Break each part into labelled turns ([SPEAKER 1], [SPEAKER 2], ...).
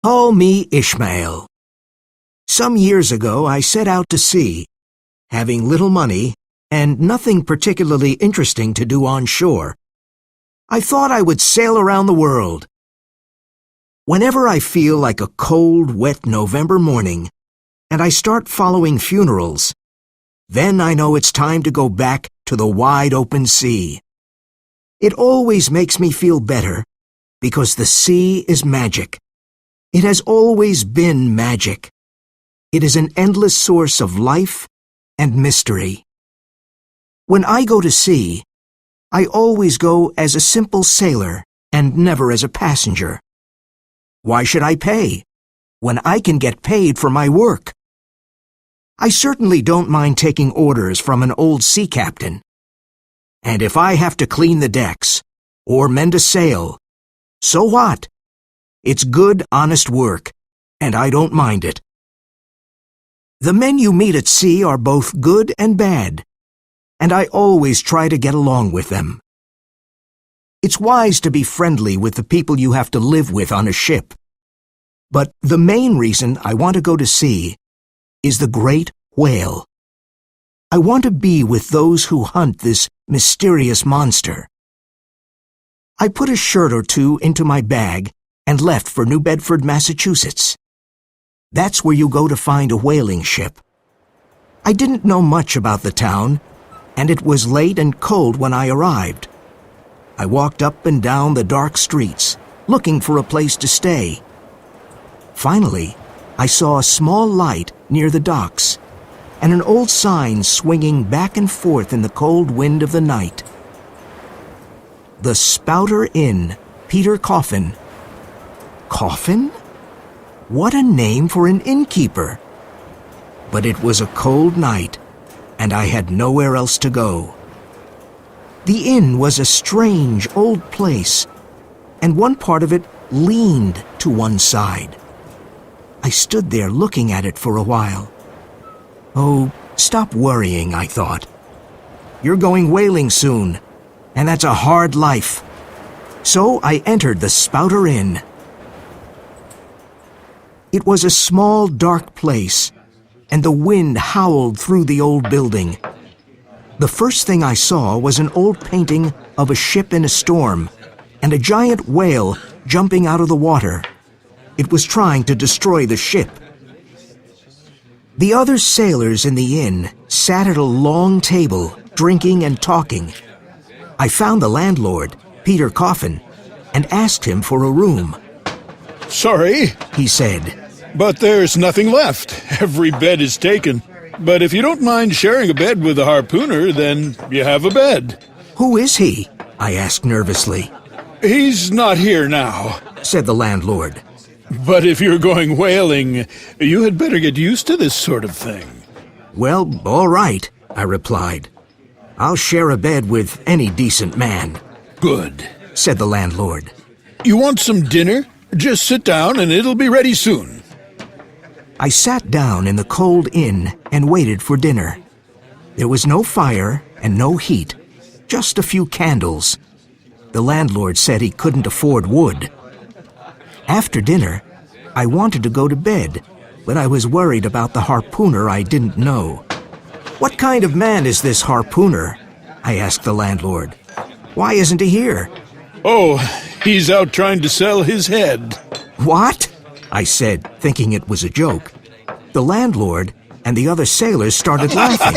[SPEAKER 1] Call me Ishmael. Some years ago I set out to sea, having little money and nothing particularly interesting to do on shore. I thought I would sail around the world. Whenever I feel like a cold, wet November morning, and I start following funerals, then I know it's time to go back to the wide open sea. It always makes me feel better, because the sea is magic. It has always been magic. It is an endless source of life and mystery. When I go to sea, I always go as a simple sailor and never as a passenger. Why should I pay when I can get paid for my work? I certainly don't mind taking orders from an old sea captain. And if I have to clean the decks or mend a sail, so what? It's good, honest work, and I don't mind it. The men you meet at sea are both good and bad, and I always try to get along with them. It's wise to be friendly with the people you have to live with on a ship. But the main reason I want to go to sea is the great whale. I want to be with those who hunt this mysterious monster. I put a shirt or two into my bag and left for New Bedford, Massachusetts. That's where you go to find a whaling ship. I didn't know much about the town, and it was late and cold when I arrived. I walked up and down the dark streets, looking for a place to stay. Finally, I saw a small light near the docks, and an old sign swinging back and forth in the cold wind of the night. The Spouter Inn, Peter Coffin. Coffin? What a name for an innkeeper! But it was a cold night, and I had nowhere else to go. The inn was a strange old place, and one part of it leaned to one side. I stood there looking at it for a while. Oh, stop worrying, I thought. You're going whaling soon, and that's a hard life. So I entered the Spouter Inn. It was a small, dark place, and the wind howled through the old building. The first thing I saw was an old painting of a ship in a storm, and a giant whale jumping out of the water. It was trying to destroy the ship. The other sailors in the inn sat at a long table, drinking and talking. I found the landlord, Peter Coffin, and asked him for a room.
[SPEAKER 2] "Sorry,"
[SPEAKER 1] he said,
[SPEAKER 2] "but there's nothing left. Every bed is taken. But if you don't mind sharing a bed with a harpooner, then you have a bed."
[SPEAKER 1] "Who is he?" I asked nervously.
[SPEAKER 2] "He's not here now,"
[SPEAKER 1] said the landlord.
[SPEAKER 2] "But if you're going whaling, you had better get used to this sort of thing."
[SPEAKER 1] "Well, all right," I replied. "I'll share a bed with any decent man."
[SPEAKER 2] "Good,"
[SPEAKER 1] said the landlord.
[SPEAKER 2] "You want some dinner? Just sit down and it'll be ready soon."
[SPEAKER 1] I sat down in the cold inn and waited for dinner. There was no fire and no heat, just a few candles. The landlord said he couldn't afford wood. After dinner, I wanted to go to bed, but I was worried about the harpooner I didn't know. "What kind of man is this harpooner?" I asked the landlord. "Why isn't he here?"
[SPEAKER 2] "Oh, he's out trying to sell his head."
[SPEAKER 1] "What?" I said, thinking it was a joke. The landlord and the other sailors started laughing.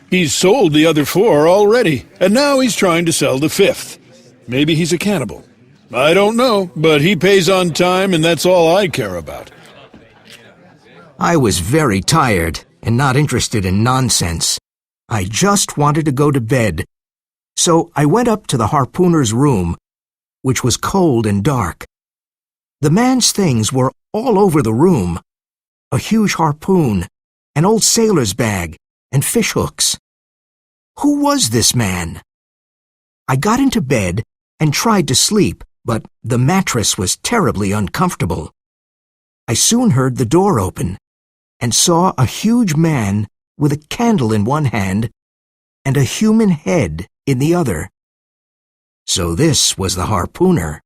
[SPEAKER 2] "He's sold the other 4 already, and now he's trying to sell the 5th. Maybe he's a cannibal. I don't know, but he pays on time, and that's all I care about."
[SPEAKER 1] I was very tired and not interested in nonsense. I just wanted to go to bed. So I went up to the harpooner's room, which was cold and dark. The man's things were all over the room. A huge harpoon, an old sailor's bag, and fish hooks. Who was this man? I got into bed and tried to sleep, but the mattress was terribly uncomfortable. I soon heard the door open and saw a huge man with a candle in one hand and a human head in the other. So this was the harpooner.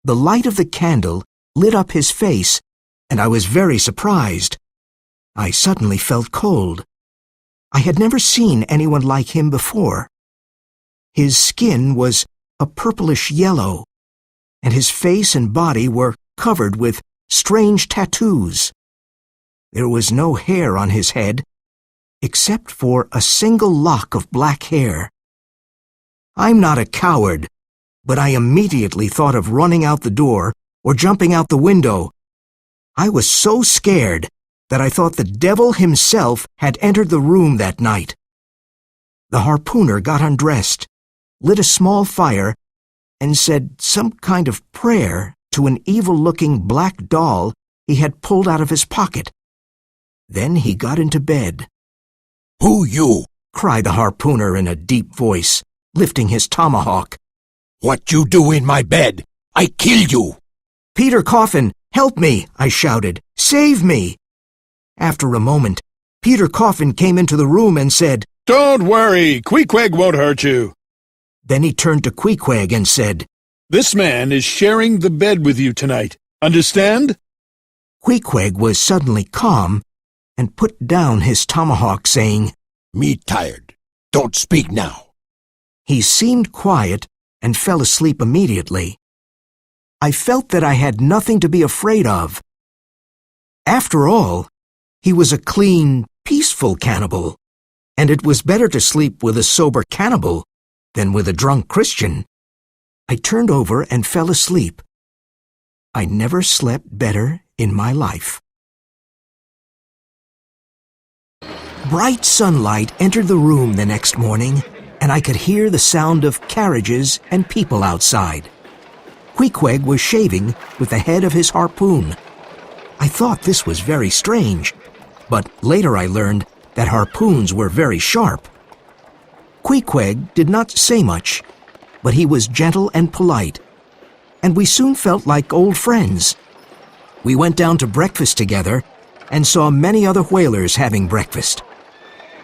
[SPEAKER 1] The light of the candle lit up his face, and I was very surprised. I suddenly felt cold. I had never seen anyone like him before. His skin was a purplish yellow, and his face and body were covered with strange tattoos. There was no hair on his head, except for a single lock of black hair. I'm not a coward, but I immediately thought of running out the door or jumping out the window. I was so scared that I thought the devil himself had entered the room that night. The harpooner got undressed, lit a small fire, and said some kind of prayer to an evil-looking black doll he had pulled out of his pocket. Then he got into bed.
[SPEAKER 3] "Who you?"
[SPEAKER 1] cried the harpooner in a deep voice, lifting his tomahawk.
[SPEAKER 3] "What you do in my bed? I kill you!"
[SPEAKER 1] "Peter Coffin, help me!" I shouted. "Save me!" After a moment, Peter Coffin came into the room and said,
[SPEAKER 2] "Don't worry, Queequeg won't hurt you."
[SPEAKER 1] Then he turned to Queequeg and said,
[SPEAKER 2] "This man is sharing the bed with you tonight. Understand?"
[SPEAKER 1] Queequeg was suddenly calm and put down his tomahawk, saying,
[SPEAKER 3] "Me tired. Don't speak now."
[SPEAKER 1] He seemed quiet and fell asleep immediately. I felt that I had nothing to be afraid of. After all, he was a clean, peaceful cannibal, and it was better to sleep with a sober cannibal than with a drunk Christian. I turned over and fell asleep. I never slept better in my life. Bright sunlight entered the room the next morning, and I could hear the sound of carriages and people outside. Queequeg was shaving with the head of his harpoon. I thought this was very strange, but later I learned that harpoons were very sharp. Queequeg did not say much, but he was gentle and polite, and we soon felt like old friends. We went down to breakfast together and saw many other whalers having breakfast.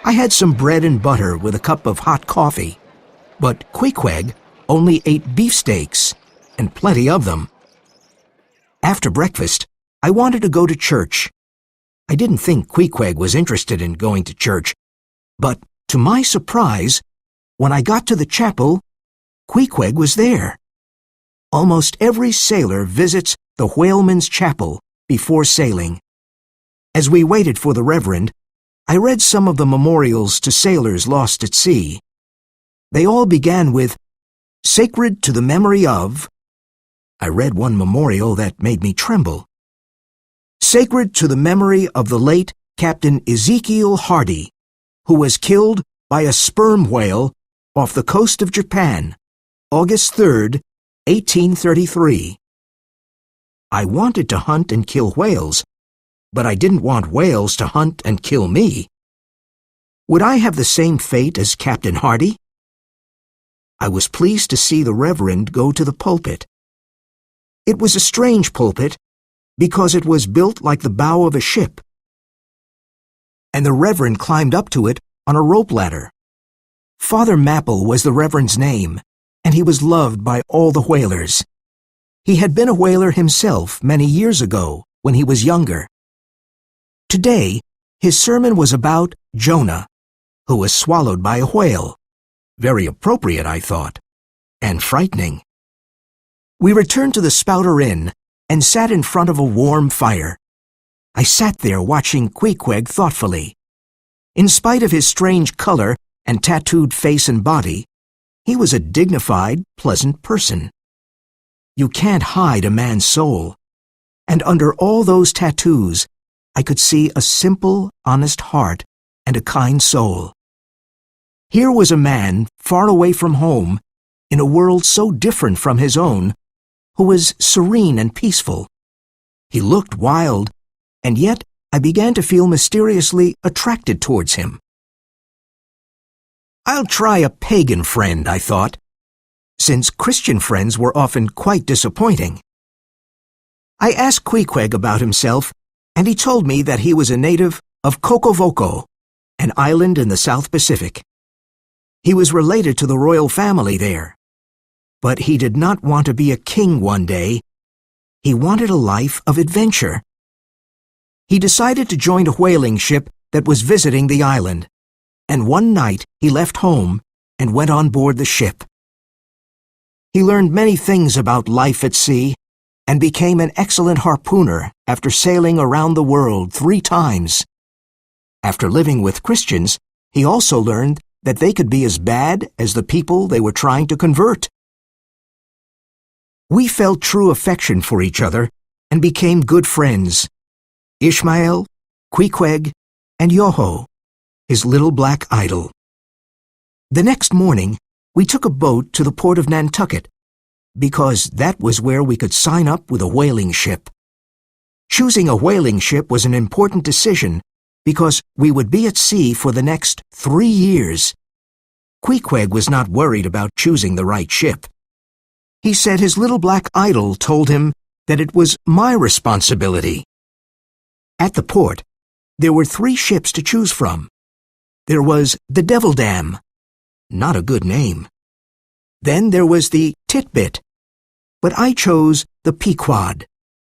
[SPEAKER 1] I had some bread and butter with a cup of hot coffee, but Queequeg only ate beefsteaks, and plenty of them. After breakfast, I wanted to go to church. I didn't think Queequeg was interested in going to church, but to my surprise, when I got to the chapel, Queequeg was there. Almost every sailor visits the whaleman's chapel before sailing. As we waited for the Reverend, I read some of the memorials to sailors lost at sea. They all began with, "Sacred to the memory of." I read one memorial that made me tremble. "Sacred to the memory of the late Captain Ezekiel Hardy, who was killed by a sperm whale off the coast of Japan, August 3rd, 1833. I wanted to hunt and kill whales, but I didn't want whales to hunt and kill me. Would I have the same fate as Captain Hardy? I was pleased to see the Reverend go to the pulpit. It was a strange pulpit because it was built like the bow of a ship, and the Reverend climbed up to it on a rope ladder. Father Mapple was the Reverend's name, and he was loved by all the whalers. He had been a whaler himself many years ago when he was younger. Today, his sermon was about Jonah, who was swallowed by a whale. Very appropriate, I thought, and frightening. We returned to the Spouter Inn and sat in front of a warm fire. I sat there watching Queequeg thoughtfully. In spite of his strange color and tattooed face and body, he was a dignified, pleasant person. You can't hide a man's soul, and under all those tattoos, I could see a simple, honest heart and a kind soul. Here was a man far away from home, in a world so different from his own, who was serene and peaceful. He looked wild, and yet I began to feel mysteriously attracted towards him. I'll try a pagan friend, I thought, since Christian friends were often quite disappointing. I asked Queequeg about himself, and he told me that he was a native of Kokovoko, an island in the South Pacific. He was related to the royal family there. But he did not want to be a king one day. He wanted a life of adventure. He decided to join a whaling ship that was visiting the island, and one night he left home and went on board the ship. He learned many things about life at sea and became an excellent harpooner after sailing around the world 3 times. After living with Christians, he also learned that they could be as bad as the people they were trying to convert. We felt true affection for each other and became good friends. Ishmael, Queequeg, and Yoho, his little black idol. The next morning, we took a boat to the port of Nantucket, because that was where we could sign up with a whaling ship. Choosing a whaling ship was an important decision, because we would be at sea for the next 3 years. Queequeg was not worried about choosing the right ship. He said his little black idol told him that it was my responsibility. At the port, there were 3 ships to choose from. There was the Devil Dam, not a good name. Then there was the Titbit, but I chose the Pequod,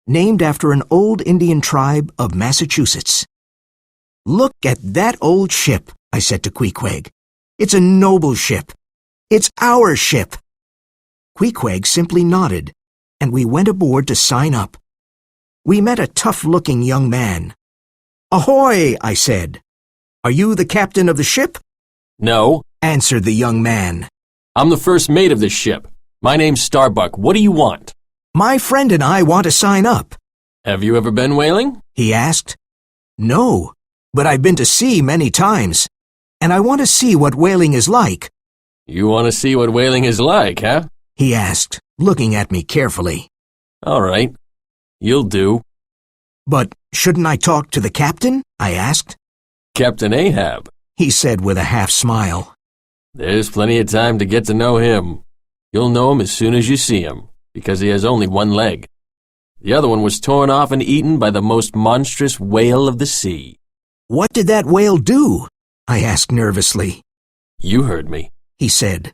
[SPEAKER 1] named after an old Indian tribe of Massachusetts. "Look at that old ship," I said to Queequeg. "It's a noble ship. It's our ship." Queequeg simply nodded, and we went aboard to sign up. We met a tough-looking young man. "Ahoy," I said. "Are you the captain of the ship?"
[SPEAKER 4] No,
[SPEAKER 1] answered the young man.
[SPEAKER 4] I'm the first mate of this ship. My name's Starbuck. What do you want?
[SPEAKER 1] "My friend and I want to sign up."
[SPEAKER 4] Have you ever been whaling?
[SPEAKER 1] he asked. "No, but I've been to sea many times, and I want to see what whaling is like."
[SPEAKER 4] You want to see what whaling is like, huh?
[SPEAKER 1] he asked, looking at me carefully.
[SPEAKER 4] All right. You'll do.
[SPEAKER 1] "But shouldn't I talk to the captain?" I asked.
[SPEAKER 4] Captain Ahab.
[SPEAKER 1] He said with a half-smile.
[SPEAKER 4] There's plenty of time to get to know him. You'll know him as soon as you see him, because he has only one leg. The other one was torn off and eaten by the most monstrous whale of the sea.
[SPEAKER 1] "What did that whale do?" I asked nervously.
[SPEAKER 4] You heard me.
[SPEAKER 1] He said.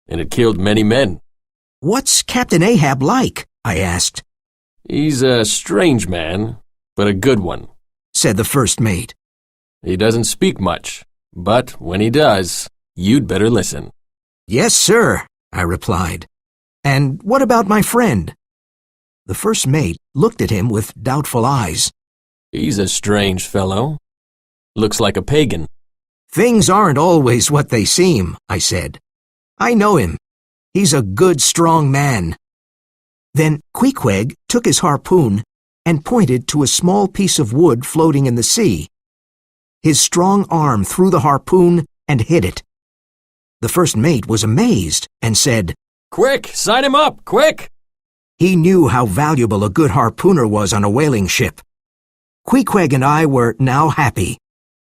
[SPEAKER 4] And it killed many men.
[SPEAKER 1] "What's Captain Ahab like?" I asked.
[SPEAKER 4] He's a strange man, but a good one,
[SPEAKER 1] said the first mate.
[SPEAKER 4] He doesn't speak much, but when he does, you'd better listen.
[SPEAKER 1] "Yes, sir," I replied. "And what about my friend?" The first mate looked at him with doubtful eyes.
[SPEAKER 4] He's a strange fellow. Looks like a pagan.
[SPEAKER 1] "Things aren't always what they seem," I said. "I know him. He's a good, strong man." Then Queequeg took his harpoon and pointed to a small piece of wood floating in the sea. His strong arm threw the harpoon and hit it. The first mate was amazed and said,
[SPEAKER 4] Quick, sign him up, quick!
[SPEAKER 1] He knew how valuable a good harpooner was on a whaling ship. Queequeg and I were now happy.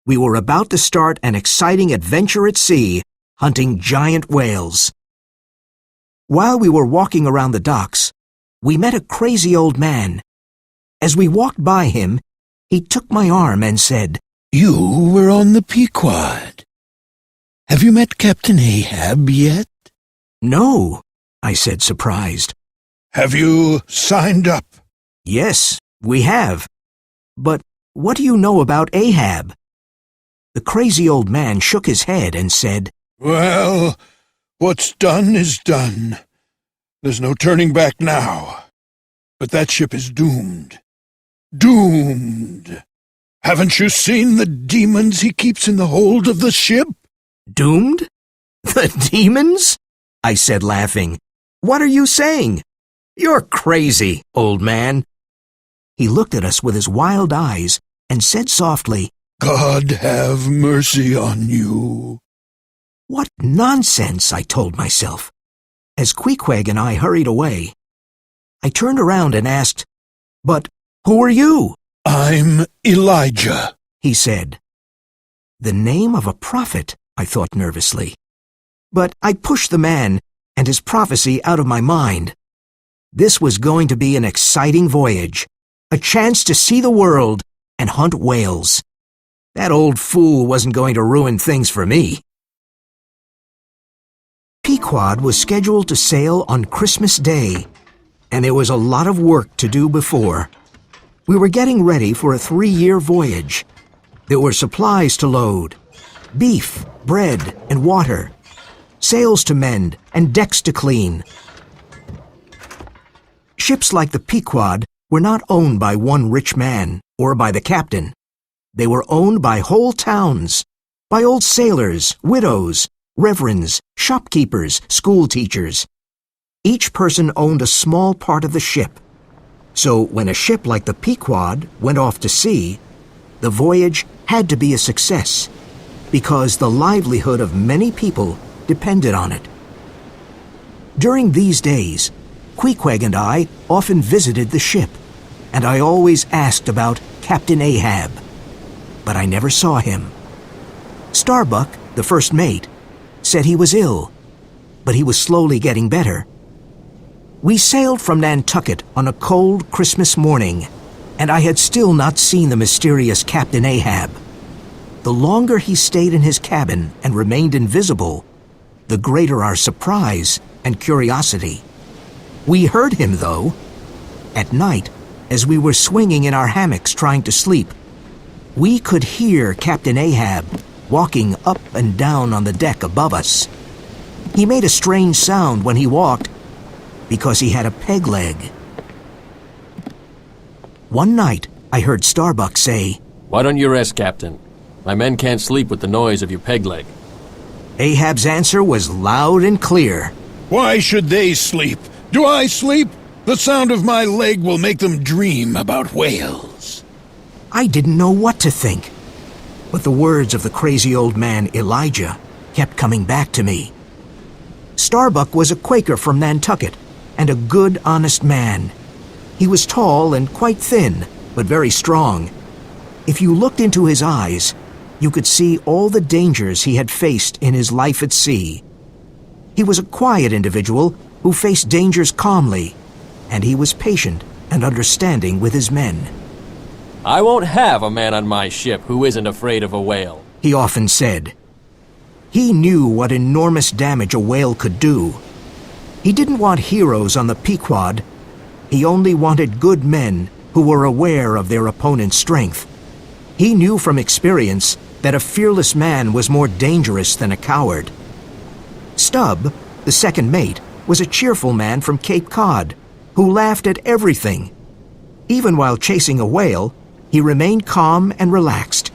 [SPEAKER 1] We were about to start an exciting adventure at sea, hunting giant whales. While we were walking around the docks, we met a crazy old man. As we walked by him, he took my arm and said,
[SPEAKER 3] You were on the Pequod. Have you met Captain Ahab yet?
[SPEAKER 1] "No," I said, surprised.
[SPEAKER 2] Have you signed up?
[SPEAKER 1] "Yes, we have. But what do you know about Ahab?" The crazy old man shook his head and said,
[SPEAKER 2] Well, what's done is done. There's no turning back now. But that ship is doomed. Doomed. Haven't you seen the demons he keeps in the hold of the ship?
[SPEAKER 1] "Doomed? The demons?" I said, laughing. "What are you saying? You're crazy, old man." He looked at us with his wild eyes and said softly,
[SPEAKER 2] God have mercy on you.
[SPEAKER 1] "What nonsense," I told myself. As Queequeg and I hurried away, I turned around and asked, "But who are you?"
[SPEAKER 2] I'm Elijah.
[SPEAKER 1] he said. The name of a prophet, I thought nervously. But I pushed the man and his prophecy out of my mind. This was going to be an exciting voyage, a chance to see the world and hunt whales. That old fool wasn't going to ruin things for me. Pequod was scheduled to sail on Christmas Day, and there was a lot of work to do before. We were getting ready for a 3-year voyage. There were supplies to load, beef, bread, and water, sails to mend, and decks to clean. Ships like the Pequod were not owned by one rich man or by the captain. They were owned by whole towns, by old sailors, widows, reverends, shopkeepers, school teachers. Each person owned a small part of the ship. So when a ship like the Pequod went off to sea, the voyage had to be a success, because the livelihood of many people depended on it. During these days, Queequeg and I often visited the ship, and I always asked about Captain Ahab, but I never saw him. Starbuck, the first mate, said he was ill, but he was slowly getting better. We sailed from Nantucket on a cold Christmas morning, and I had still not seen the mysterious Captain Ahab. The longer he stayed in his cabin and remained invisible, the greater our surprise and curiosity. We heard him, though. At night, as we were swinging in our hammocks trying to sleep, we could hear Captain Ahab walking up and down on the deck above us. He made a strange sound when he walked because he had a peg leg. One night, I heard Starbuck say,
[SPEAKER 4] "Why don't you rest, Captain? My men can't sleep with the noise of your peg leg."
[SPEAKER 1] Ahab's answer was loud and clear.
[SPEAKER 2] Why should they sleep? Do I sleep? The sound of my leg will make them dream about whales.
[SPEAKER 1] I didn't know what to think, but the words of the crazy old man Elijah kept coming back to me. Starbuck was a Quaker from Nantucket and a good, honest man. He was tall and quite thin, but very strong. If you looked into his eyes, you could see all the dangers he had faced in his life at sea. He was a quiet individual who faced dangers calmly, and he was patient and understanding with his men.
[SPEAKER 4] "I won't have a man on my ship who isn't afraid of a whale,"
[SPEAKER 1] he often said. He knew what enormous damage a whale could do. He didn't want heroes on the Pequod. He only wanted good men who were aware of their opponent's strength. He knew from experience that a fearless man was more dangerous than a coward. Stubb, the second mate, was a cheerful man from Cape Cod who laughed at everything. Even while chasing a whale, he remained calm and relaxed.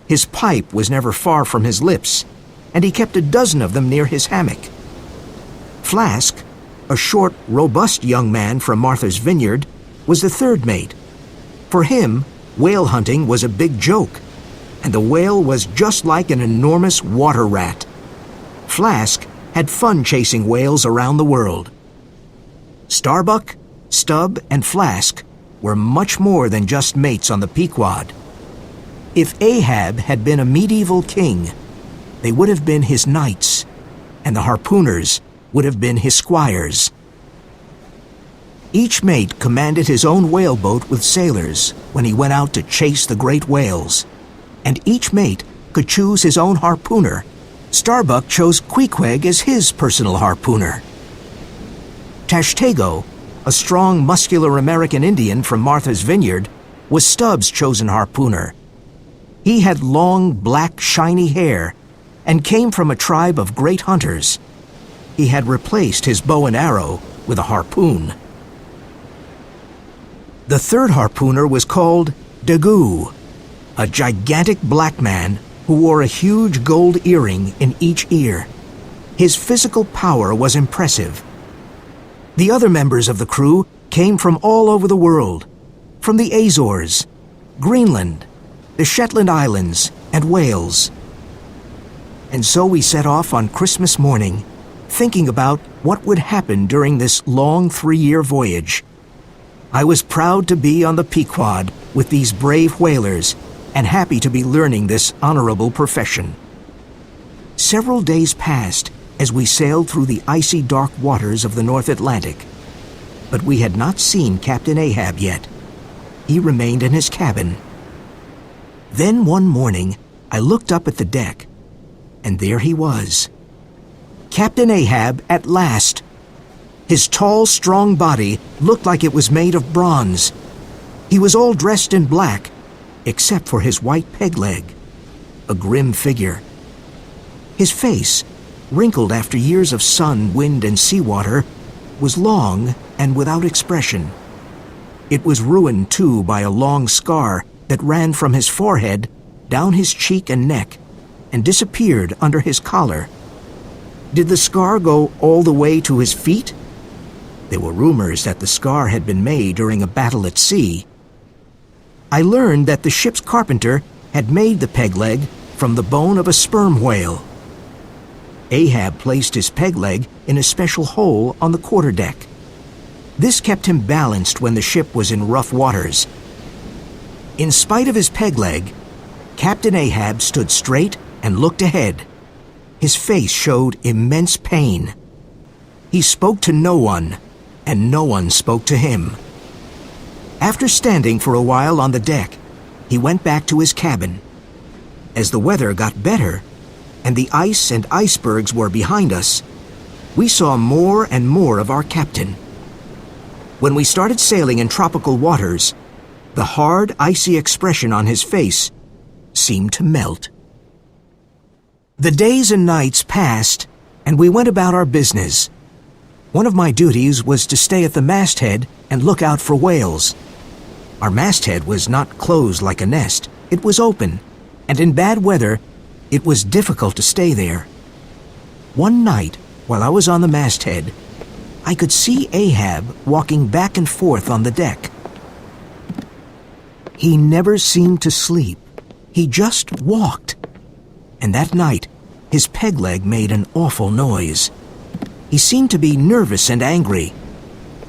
[SPEAKER 1] His pipe was never far from his lips, and he kept a dozen of them near his hammock. Flask, a short, robust young man from Martha's Vineyard, was the third mate. For him, whale hunting was a big joke, and the whale was just like an enormous water rat. Flask had fun chasing whales around the world. Starbuck, Stubb, and Flask were much more than just mates on the Pequod. If Ahab had been a medieval king, they would have been his knights, and the harpooners would have been his squires. Each mate commanded his own whaleboat with sailors when he went out to chase the great whales, and each mate could choose his own harpooner. Starbuck chose Queequeg as his personal harpooner. Tashtego, a strong, muscular American Indian from Martha's Vineyard, was Stubb's chosen harpooner. He had long, black, shiny hair and came from a tribe of great hunters. He had replaced his bow and arrow with a harpoon. The third harpooner was called Daggoo, a gigantic black man who wore a huge gold earring in each ear. His physical power was impressive. The other members of the crew came from all over the world, from the Azores, Greenland, the Shetland Islands, and Wales. And so we set off on Christmas morning, thinking about what would happen during this long 3-year voyage. I was proud to be on the Pequod with these brave whalers and happy to be learning this honorable profession. Several days passed as we sailed through the icy dark waters of the North Atlantic. But we had not seen Captain Ahab yet. He remained in his cabin. Then one morning, I looked up at the deck, and there he was. Captain Ahab at last. His tall, strong body looked like it was made of bronze. He was all dressed in black, except for his white peg leg, a grim figure. His face, wrinkled after years of sun, wind, and seawater, was long and without expression. It was ruined, too, by a long scar that ran from his forehead down his cheek and neck and disappeared under his collar. Did the scar go all the way to his feet? There were rumors that the scar had been made during a battle at sea. I learned that the ship's carpenter had made the peg leg from the bone of a sperm whale. Ahab placed his peg leg in a special hole on the quarterdeck. This kept him balanced when the ship was in rough waters. In spite of his peg leg, Captain Ahab stood straight and looked ahead. His face showed immense pain. He spoke to no one, and no one spoke to him. After standing for a while on the deck, he went back to his cabin. As the weather got better, and the ice and icebergs were behind us, we saw more and more of our captain. When we started sailing in tropical waters, the hard, icy expression on his face seemed to melt. The days and nights passed, and we went about our business. One of my duties was to stay at the masthead and look out for whales. Our masthead was not closed like a nest. It was open, and in bad weather, it was difficult to stay there. One night, while I was on the masthead, I could see Ahab walking back and forth on the deck. He never seemed to sleep. He just walked. And that night, his peg leg made an awful noise. He seemed to be nervous and angry,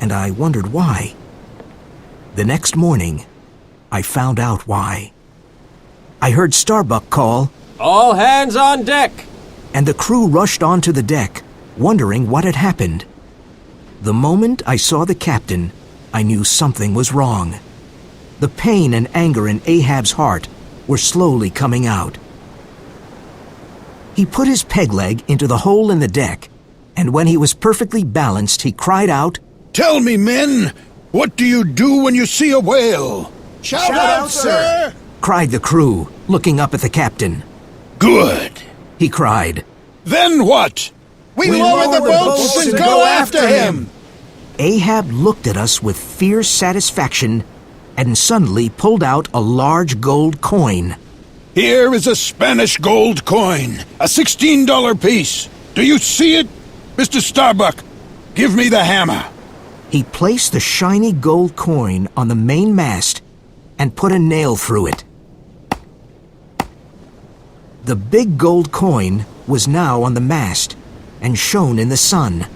[SPEAKER 1] and I wondered why. The next morning, I found out why. I heard Starbuck call,
[SPEAKER 4] "All hands on deck!"
[SPEAKER 1] and the crew rushed onto the deck, wondering what had happened. The moment I saw the captain, I knew something was wrong. The pain and anger in Ahab's heart were slowly coming out. He put his peg leg into the hole in the deck, and when he was perfectly balanced, he cried out,
[SPEAKER 2] Tell me, men, what do you do when you see a whale?
[SPEAKER 5] Shout out, sir!
[SPEAKER 1] cried the crew, looking up at the captain.
[SPEAKER 2] Good.
[SPEAKER 1] He cried.
[SPEAKER 2] Then what?
[SPEAKER 5] We lower the boats and go after him!
[SPEAKER 1] Ahab looked at us with fierce satisfaction and suddenly pulled out a large gold coin.
[SPEAKER 2] Here is a Spanish gold coin, a $16 piece. Do you see it? Mr. Starbuck, give me the hammer.
[SPEAKER 1] He placed the shiny gold coin on the main mast and put a nail through it. The big gold coin was now on the mast and shone in the sun.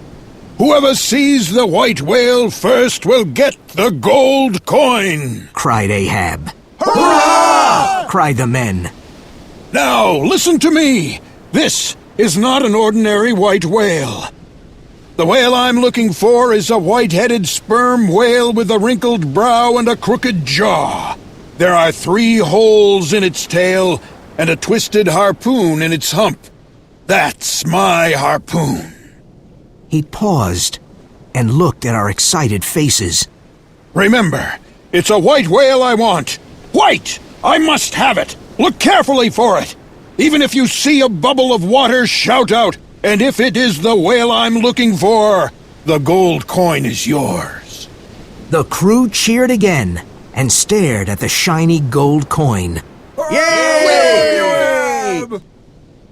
[SPEAKER 2] Whoever sees the white whale first will get the gold coin,
[SPEAKER 1] cried Ahab.
[SPEAKER 5] Hurrah!
[SPEAKER 1] Cried the men.
[SPEAKER 2] Now, listen to me. This is not an ordinary white whale. The whale I'm looking for is a white-headed sperm whale with a wrinkled brow and a crooked jaw. There are 3 holes in its tail and a twisted harpoon in its hump. That's my harpoon.
[SPEAKER 1] He paused and looked at our excited faces.
[SPEAKER 2] Remember, it's a white whale I want. White! I must have it. Look carefully for it. Even if you see a bubble of water, shout out. And if it is the whale I'm looking for, the gold coin is yours.
[SPEAKER 1] The crew cheered again and stared at the shiny gold coin.
[SPEAKER 5] Yay!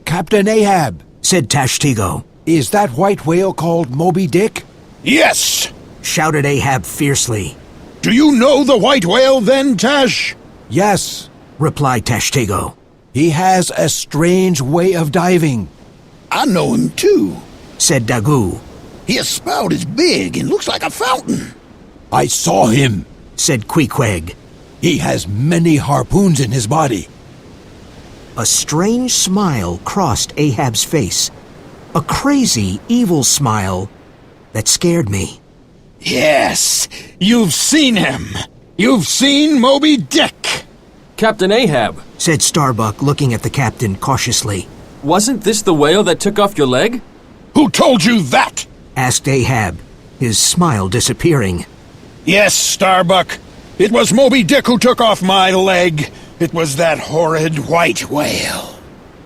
[SPEAKER 3] Captain Ahab,
[SPEAKER 1] Said Tashtigo.
[SPEAKER 3] is that white whale called Moby Dick?
[SPEAKER 2] Yes!
[SPEAKER 1] Shouted Ahab fiercely.
[SPEAKER 2] Do you know the white whale then, Tash?
[SPEAKER 3] Yes.
[SPEAKER 1] Replied Tashtigo.
[SPEAKER 3] He has a strange way of diving.
[SPEAKER 5] I know him too.
[SPEAKER 1] Said Dagu.
[SPEAKER 5] His spout is big and looks like a fountain.
[SPEAKER 3] I saw him.
[SPEAKER 1] Said Queequeg.
[SPEAKER 3] He has many harpoons in his body.
[SPEAKER 1] A strange smile crossed Ahab's face. A crazy, evil smile that scared me.
[SPEAKER 2] Yes, you've seen him. You've seen Moby Dick.
[SPEAKER 4] Captain Ahab,
[SPEAKER 1] Said Starbuck, looking at the captain cautiously.
[SPEAKER 4] wasn't this the whale that took off your leg?
[SPEAKER 2] Who told you that?
[SPEAKER 1] asked Ahab, his smile disappearing.
[SPEAKER 2] Yes, Starbuck. It was Moby Dick who took off my leg. It was that horrid white whale.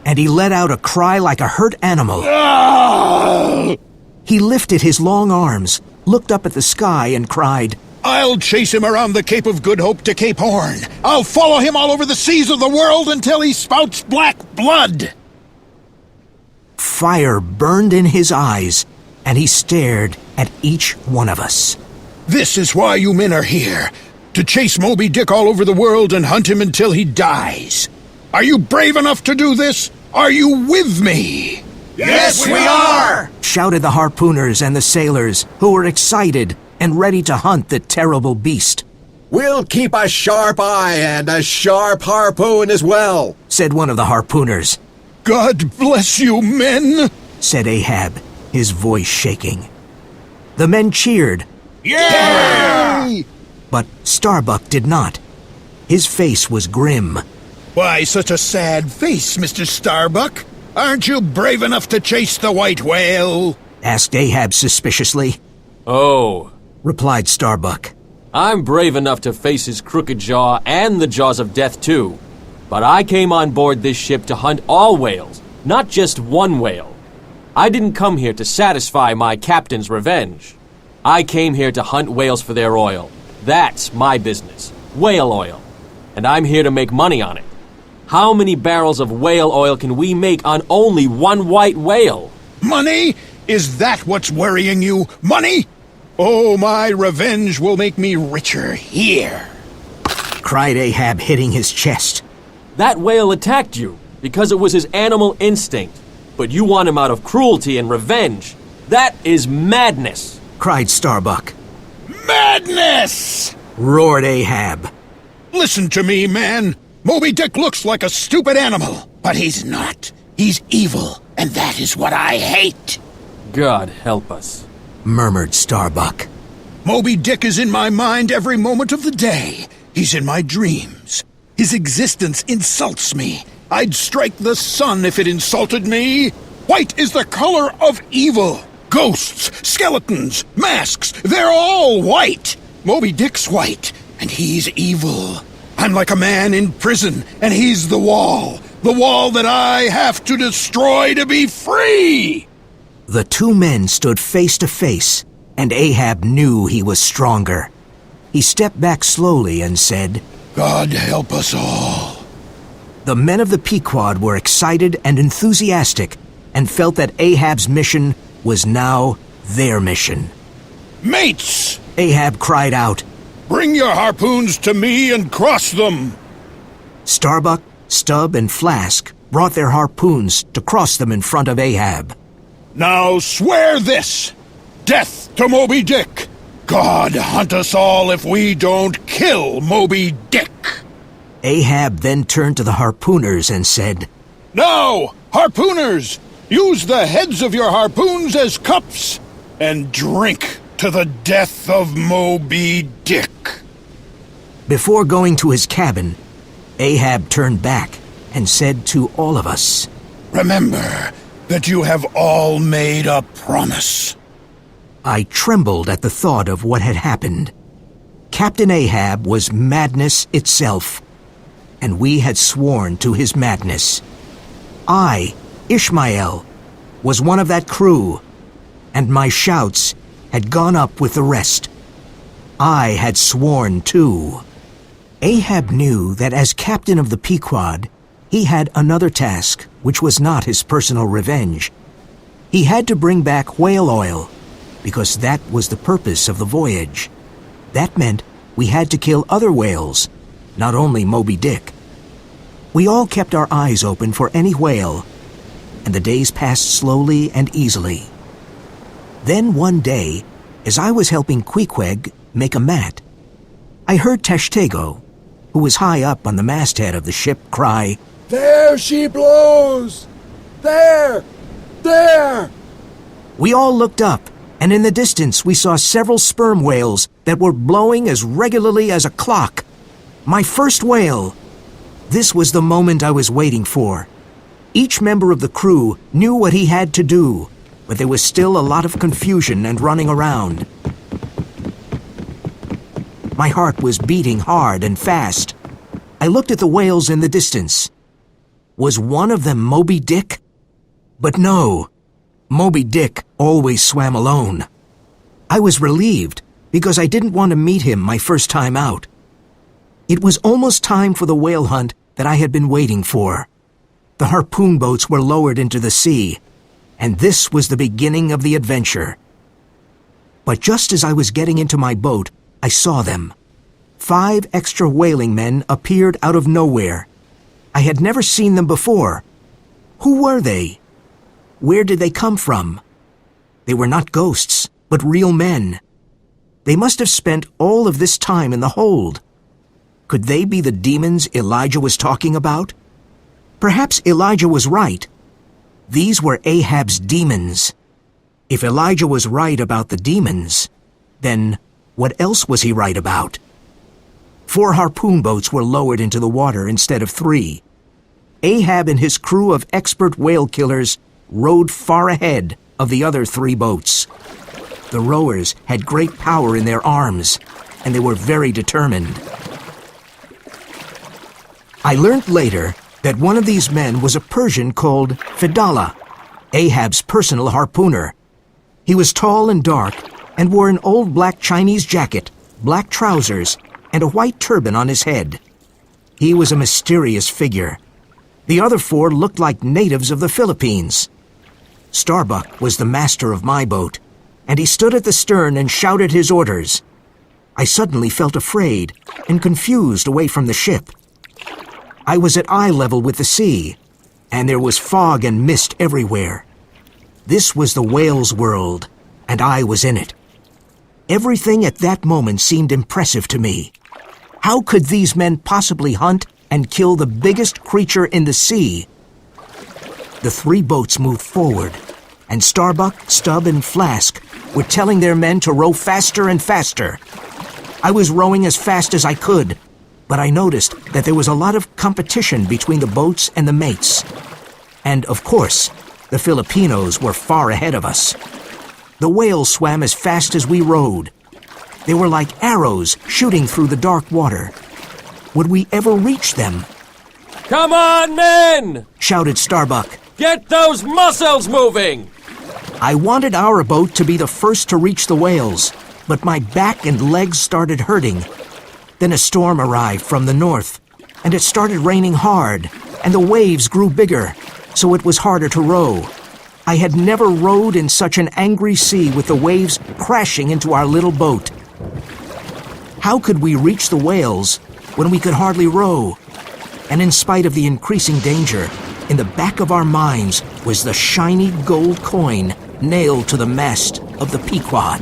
[SPEAKER 1] And he let out a cry like a hurt animal.
[SPEAKER 2] Ah!
[SPEAKER 1] He lifted his long arms, looked up at the sky, and cried,
[SPEAKER 2] I'll chase him around the Cape of Good Hope to Cape Horn. I'll follow him all over the seas of the world until he spouts black blood.
[SPEAKER 1] Fire burned in his eyes, and he stared at each one of us.
[SPEAKER 2] This is why you men are here. To chase Moby Dick all over the world and hunt him until he dies. Are you brave enough to do this? Are you with me?
[SPEAKER 5] Yes, we are!
[SPEAKER 1] Shouted the harpooners and the sailors, who were excited and ready to hunt the terrible beast.
[SPEAKER 6] We'll keep a sharp eye and a sharp harpoon as well,
[SPEAKER 1] said one of the harpooners.
[SPEAKER 2] God bless you, men,
[SPEAKER 1] said Ahab, his voice shaking. The men cheered.
[SPEAKER 2] Yeah!
[SPEAKER 1] But Starbuck did not. His face was grim.
[SPEAKER 2] Why such a sad face, Mr. Starbuck? Aren't you brave enough to chase the white whale?
[SPEAKER 1] Asked Ahab suspiciously.
[SPEAKER 4] Oh,
[SPEAKER 1] replied Starbuck.
[SPEAKER 4] I'm brave enough to face his crooked jaw and the jaws of death too. But I came on board this ship to hunt all whales, not just one whale. I didn't come here to satisfy my captain's revenge. I came here to hunt whales for their oil. That's my business, whale oil. And I'm here to make money on it. How many barrels of whale oil can we make on only one white whale?
[SPEAKER 2] Money? Is that what's worrying you? Money? Oh, my revenge will make me richer here,
[SPEAKER 1] cried Ahab, hitting his chest.
[SPEAKER 4] That whale attacked you because it was his animal instinct. But you want him out of cruelty and revenge. That is madness,
[SPEAKER 1] cried Starbuck.
[SPEAKER 2] Madness!
[SPEAKER 1] Roared Ahab.
[SPEAKER 2] Listen to me, man. Moby Dick looks like a stupid animal, but he's not. He's evil, and that is what I hate.
[SPEAKER 4] God help us,
[SPEAKER 1] murmured Starbuck.
[SPEAKER 2] Moby Dick is in my mind every moment of the day. He's in my dreams. His existence insults me. I'd strike the sun if it insulted me. White is the color of evil. Ghosts, skeletons, masks, they're all white. Moby Dick's white, and he's evil. I'm like a man in prison, and he's the wall that I have to destroy to be free.
[SPEAKER 1] The two men stood face to face, and Ahab knew he was stronger. He stepped back slowly and said,
[SPEAKER 2] God help us all.
[SPEAKER 1] The men of the Pequod were excited and enthusiastic and felt that Ahab's mission was now their mission.
[SPEAKER 2] Mates!
[SPEAKER 1] Ahab cried out,
[SPEAKER 2] Bring your harpoons to me and cross them!
[SPEAKER 1] Starbuck, Stubb, and Flask brought their harpoons to cross them in front of Ahab.
[SPEAKER 2] Now swear this! Death to Moby Dick! God hunt us all if we don't kill Moby Dick!
[SPEAKER 1] Ahab then turned to the harpooners and said,
[SPEAKER 2] Now, harpooners, use the heads of your harpoons as cups and drink to the death of Moby Dick.
[SPEAKER 1] Before going to his cabin, Ahab turned back and said to all of us,
[SPEAKER 2] Remember that you have all made a promise.
[SPEAKER 1] I trembled at the thought of what had happened. Captain Ahab was madness itself, and we had sworn to his madness. I, Ishmael, was one of that crew, and my shouts had gone up with the rest. I had sworn too. Ahab knew that as captain of the Pequod, he had another task which was not his personal revenge. He had to bring back whale oil, because that was the purpose of the voyage. That meant we had to kill other whales, not only Moby Dick. We all kept our eyes open for any whale, and the days passed slowly and easily. Then one day, as I was helping Queequeg make a mat, I heard Tashtego, who was high up on the masthead of the ship, cry,
[SPEAKER 6] There she blows! There! There!
[SPEAKER 1] We all looked up, and in the distance we saw several sperm whales that were blowing as regularly as a clock. My first whale! This was the moment I was waiting for. Each member of the crew knew what he had to do. but there was still a lot of confusion and running around. My heart was beating hard and fast. I looked at the whales in the distance. Was one of them Moby Dick? But no, Moby Dick always swam alone. I was relieved because I didn't want to meet him my first time out. It was almost time for the whale hunt that I had been waiting for. The harpoon boats were lowered into the sea, and this was the beginning of the adventure. But just as I was getting into my boat, I saw them. 5 extra whaling men appeared out of nowhere. I had never seen them before. Who were they? Where did they come from? They were not ghosts, but real men. They must have spent all of this time in the hold. Could they be the demons Elijah was talking about? Perhaps Elijah was right. These were Ahab's demons. If Elijah was right about the demons, then what else was he right about? 4 harpoon boats were lowered into the water instead of 3. Ahab and his crew of expert whale killers rowed far ahead of the other 3 boats. The rowers had great power in their arms, and they were very determined. I learned later that one of these men was a Persian called Fedallah, Ahab's personal harpooner. He was tall and dark and wore an old black Chinese jacket, black trousers, and a white turban on his head. He was a mysterious figure. The other 4 looked like natives of the Philippines. Starbuck was the master of my boat, and he stood at the stern and shouted his orders. I suddenly felt afraid and confused away from the ship. I was at eye level with the sea, and there was fog and mist everywhere. This was the whale's world, and I was in it. Everything at that moment seemed impressive to me. How could these men possibly hunt and kill the biggest creature in the sea? The 3 boats moved forward, and Starbuck, Stubb, and Flask were telling their men to row faster and faster. I was rowing as fast as I could, but I noticed that there was a lot of competition between the boats and the mates. And, of course, the Filipinos were far ahead of us. The whales swam as fast as we rowed. They were like arrows shooting through the dark water. Would we ever reach them?
[SPEAKER 4] Come on, men!
[SPEAKER 1] Shouted Starbuck.
[SPEAKER 4] Get those muscles moving!
[SPEAKER 1] I wanted our boat to be the first to reach the whales, but my back and legs started hurting. Then a storm arrived from the north, and it started raining hard, and the waves grew bigger, so it was harder to row. I had never rowed in such an angry sea with the waves crashing into our little boat. How could we reach the whales when we could hardly row? And in spite of the increasing danger, in the back of our minds was the shiny gold coin nailed to the mast of the Pequod.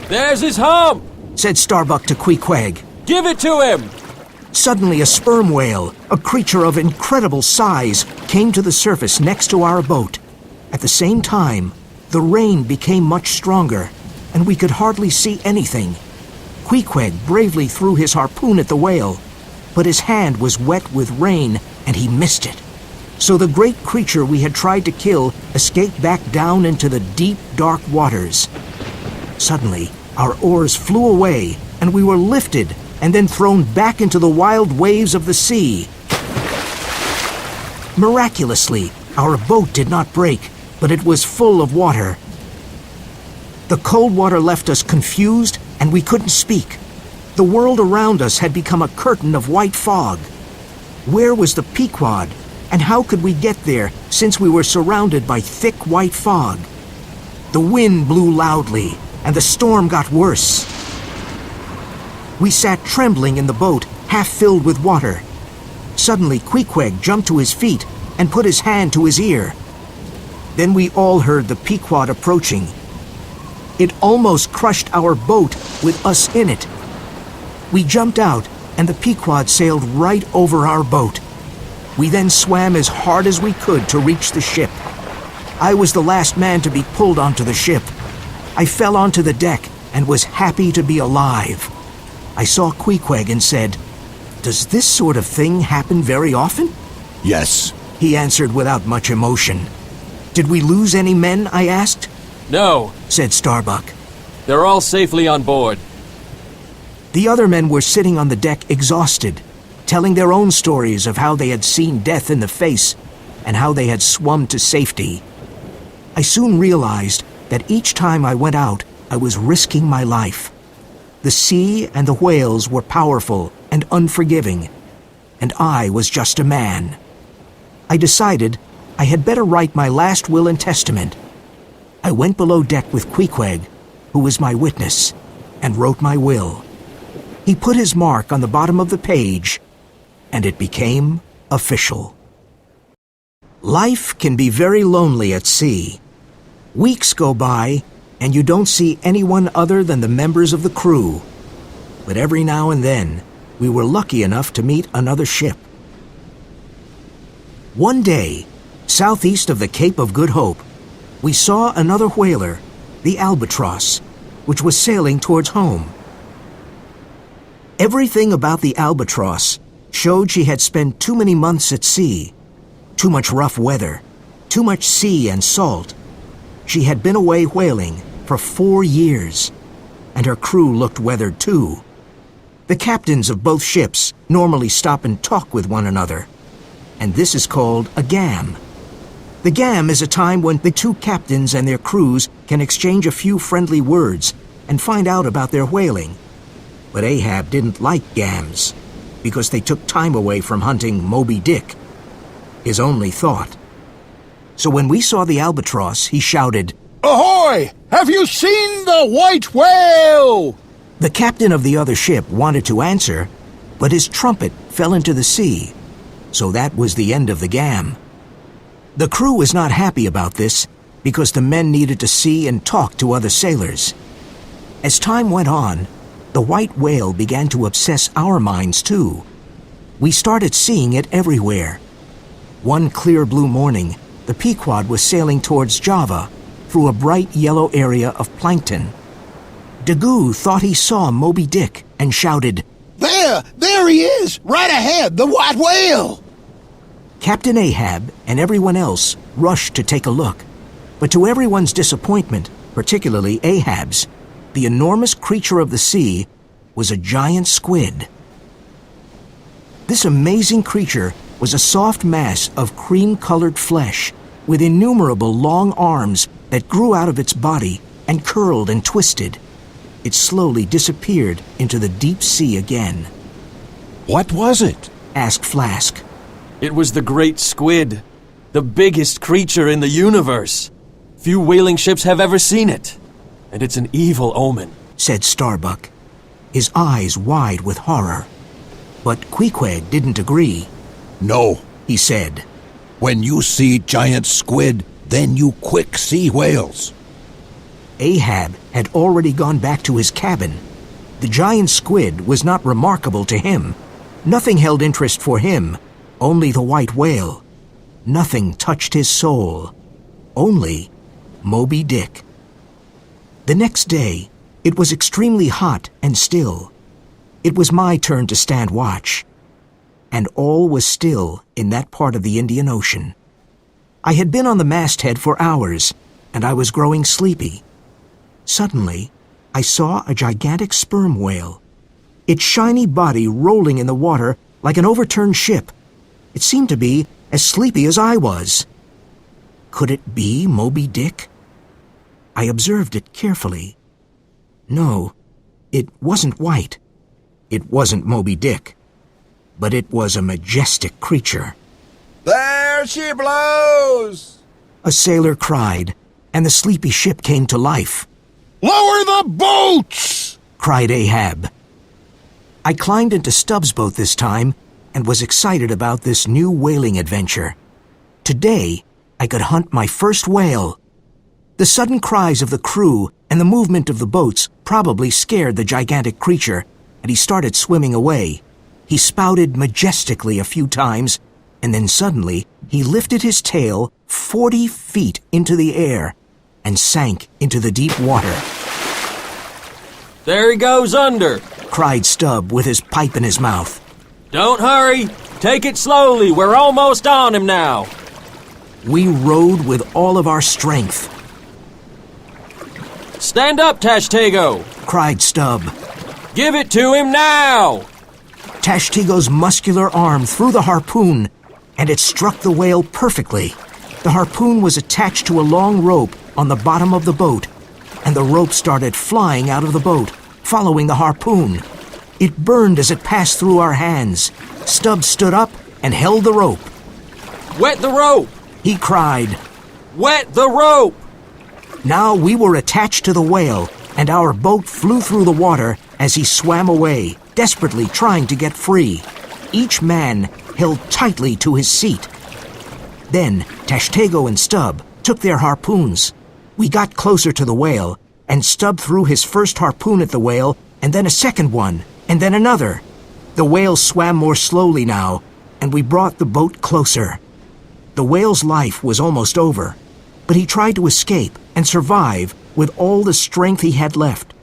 [SPEAKER 4] There's his hump!
[SPEAKER 1] Said Starbuck to Queequeg.
[SPEAKER 4] Give it to him!
[SPEAKER 1] Suddenly a sperm whale, a creature of incredible size, came to the surface next to our boat. At the same time, the rain became much stronger, and we could hardly see anything. Queequeg bravely threw his harpoon at the whale, but his hand was wet with rain, and he missed it. So the great creature we had tried to kill escaped back down into the deep, dark waters. Suddenly, our oars flew away, and we were lifted and then thrown back into the wild waves of the sea. Miraculously, our boat did not break, but it was full of water. The cold water left us confused, and we couldn't speak. The world around us had become a curtain of white fog. Where was the Pequod, and how could we get there since we were surrounded by thick white fog? The wind blew loudly, and the storm got worse. We sat trembling in the boat, half filled with water. Suddenly, Queequeg jumped to his feet and put his hand to his ear. Then we all heard the Pequod approaching. It almost crushed our boat with us in it. We jumped out, and the Pequod sailed right over our boat. We then swam as hard as we could to reach the ship. I was the last man to be pulled onto the ship. I fell onto the deck and was happy to be alive. I saw Queequeg and said, "Does this sort of thing happen very often?"
[SPEAKER 5] Yes.
[SPEAKER 1] He answered without much emotion. Did we lose any men, I asked?
[SPEAKER 4] No,
[SPEAKER 1] Said Starbuck.
[SPEAKER 4] they're all safely on board.
[SPEAKER 1] The other men were sitting on the deck exhausted, telling their own stories of how they had seen death in the face and how they had swum to safety. I soon realized that each time I went out, I was risking my life. The sea and the whales were powerful and unforgiving, and I was just a man. I decided I had better write my last will and testament. I went below deck with Queequeg, who was my witness, and wrote my will. He put his mark on the bottom of the page, and it became official. Life can be very lonely at sea. Weeks go by, and you don't see anyone other than the members of the crew. But every now and then, we were lucky enough to meet another ship. One day, southeast of the Cape of Good Hope, we saw another whaler, the Albatross, which was sailing towards home. Everything about the Albatross showed she had spent too many months at sea, too much rough weather, too much sea and salt. She had been away whaling for 4 years, and her crew looked weathered too. The captains of both ships normally stop and talk with one another, and this is called a gam. The gam is a time when the two captains and their crews can exchange a few friendly words and find out about their whaling. But Ahab didn't like gams, because they took time away from hunting Moby Dick, his only thought. So when we saw the Albatross, he shouted,
[SPEAKER 2] Ahoy! Have you seen the white whale?
[SPEAKER 1] The captain of the other ship wanted to answer, but his trumpet fell into the sea, so that was the end of the gam. The crew was not happy about this, because the men needed to see and talk to other sailors. As time went on, the white whale began to obsess our minds too. We started seeing it everywhere. One clear blue morning, the Pequod was sailing towards Java through a bright yellow area of plankton. Daggoo thought he saw Moby Dick and shouted,
[SPEAKER 5] There he is, right ahead, the white whale!
[SPEAKER 1] Captain Ahab and everyone else rushed to take a look, but to everyone's disappointment, particularly Ahab's, the enormous creature of the sea was a giant squid. This amazing creature was a soft mass of cream-colored flesh with innumerable long arms that grew out of its body and curled and twisted. It slowly disappeared into the deep sea again.
[SPEAKER 3] What was it?
[SPEAKER 1] Asked Flask.
[SPEAKER 4] It was the great squid, the biggest creature in the universe. Few whaling ships have ever seen it, and it's an evil omen,
[SPEAKER 1] Said Starbuck, his eyes wide with horror. But Queequeg didn't agree.
[SPEAKER 5] No,
[SPEAKER 1] He said,
[SPEAKER 5] when you see giant squid, then you quick see whales.
[SPEAKER 1] Ahab had already gone back to his cabin. The giant squid was not remarkable to him. Nothing held interest for him, only the white whale. Nothing touched his soul, only Moby Dick. The next day, it was extremely hot and still. It was my turn to stand watch, and all was still in that part of the Indian Ocean. I had been on the masthead for hours, and I was growing sleepy. Suddenly, I saw a gigantic sperm whale, its shiny body rolling in the water like an overturned ship. It seemed to be as sleepy as I was. Could it be Moby Dick? I observed it carefully. No, it wasn't white. It wasn't Moby Dick. But it was a majestic creature.
[SPEAKER 6] There she blows!
[SPEAKER 1] A sailor cried, and the sleepy ship came to life.
[SPEAKER 2] Lower the boats!
[SPEAKER 1] Cried Ahab. I climbed into Stubbs' boat this time and was excited about this new whaling adventure. Today, I could hunt my first whale. The sudden cries of the crew and the movement of the boats probably scared the gigantic creature, and he started swimming away. He spouted majestically a few times, and then suddenly he lifted his tail 40 feet into the air and sank into the deep water.
[SPEAKER 4] There he goes under,
[SPEAKER 1] Cried Stubb with his pipe in his mouth.
[SPEAKER 4] Don't hurry. Take it slowly. We're almost on him now.
[SPEAKER 1] We rowed with all of our strength.
[SPEAKER 4] Stand up, Tashtego!
[SPEAKER 1] Cried Stubb.
[SPEAKER 4] Give it to him now!
[SPEAKER 1] Tashtego's muscular arm threw the harpoon, and it struck the whale perfectly. The harpoon was attached to a long rope on the bottom of the boat, and the rope started flying out of the boat, following the harpoon. It burned as it passed through our hands. Stubb stood up and held the rope.
[SPEAKER 4] Wet the rope!
[SPEAKER 1] He cried.
[SPEAKER 4] Wet the rope!
[SPEAKER 1] Now we were attached to the whale, and our boat flew through the water as he swam away, desperately trying to get free. Each man held tightly to his seat. Then Tashtego and Stubb took their harpoons. We got closer to the whale, and Stubb threw his first harpoon at the whale, and then a second one, and then another. The whale swam more slowly now, and we brought the boat closer. The whale's life was almost over, but he tried to escape and survive with all the strength he had left.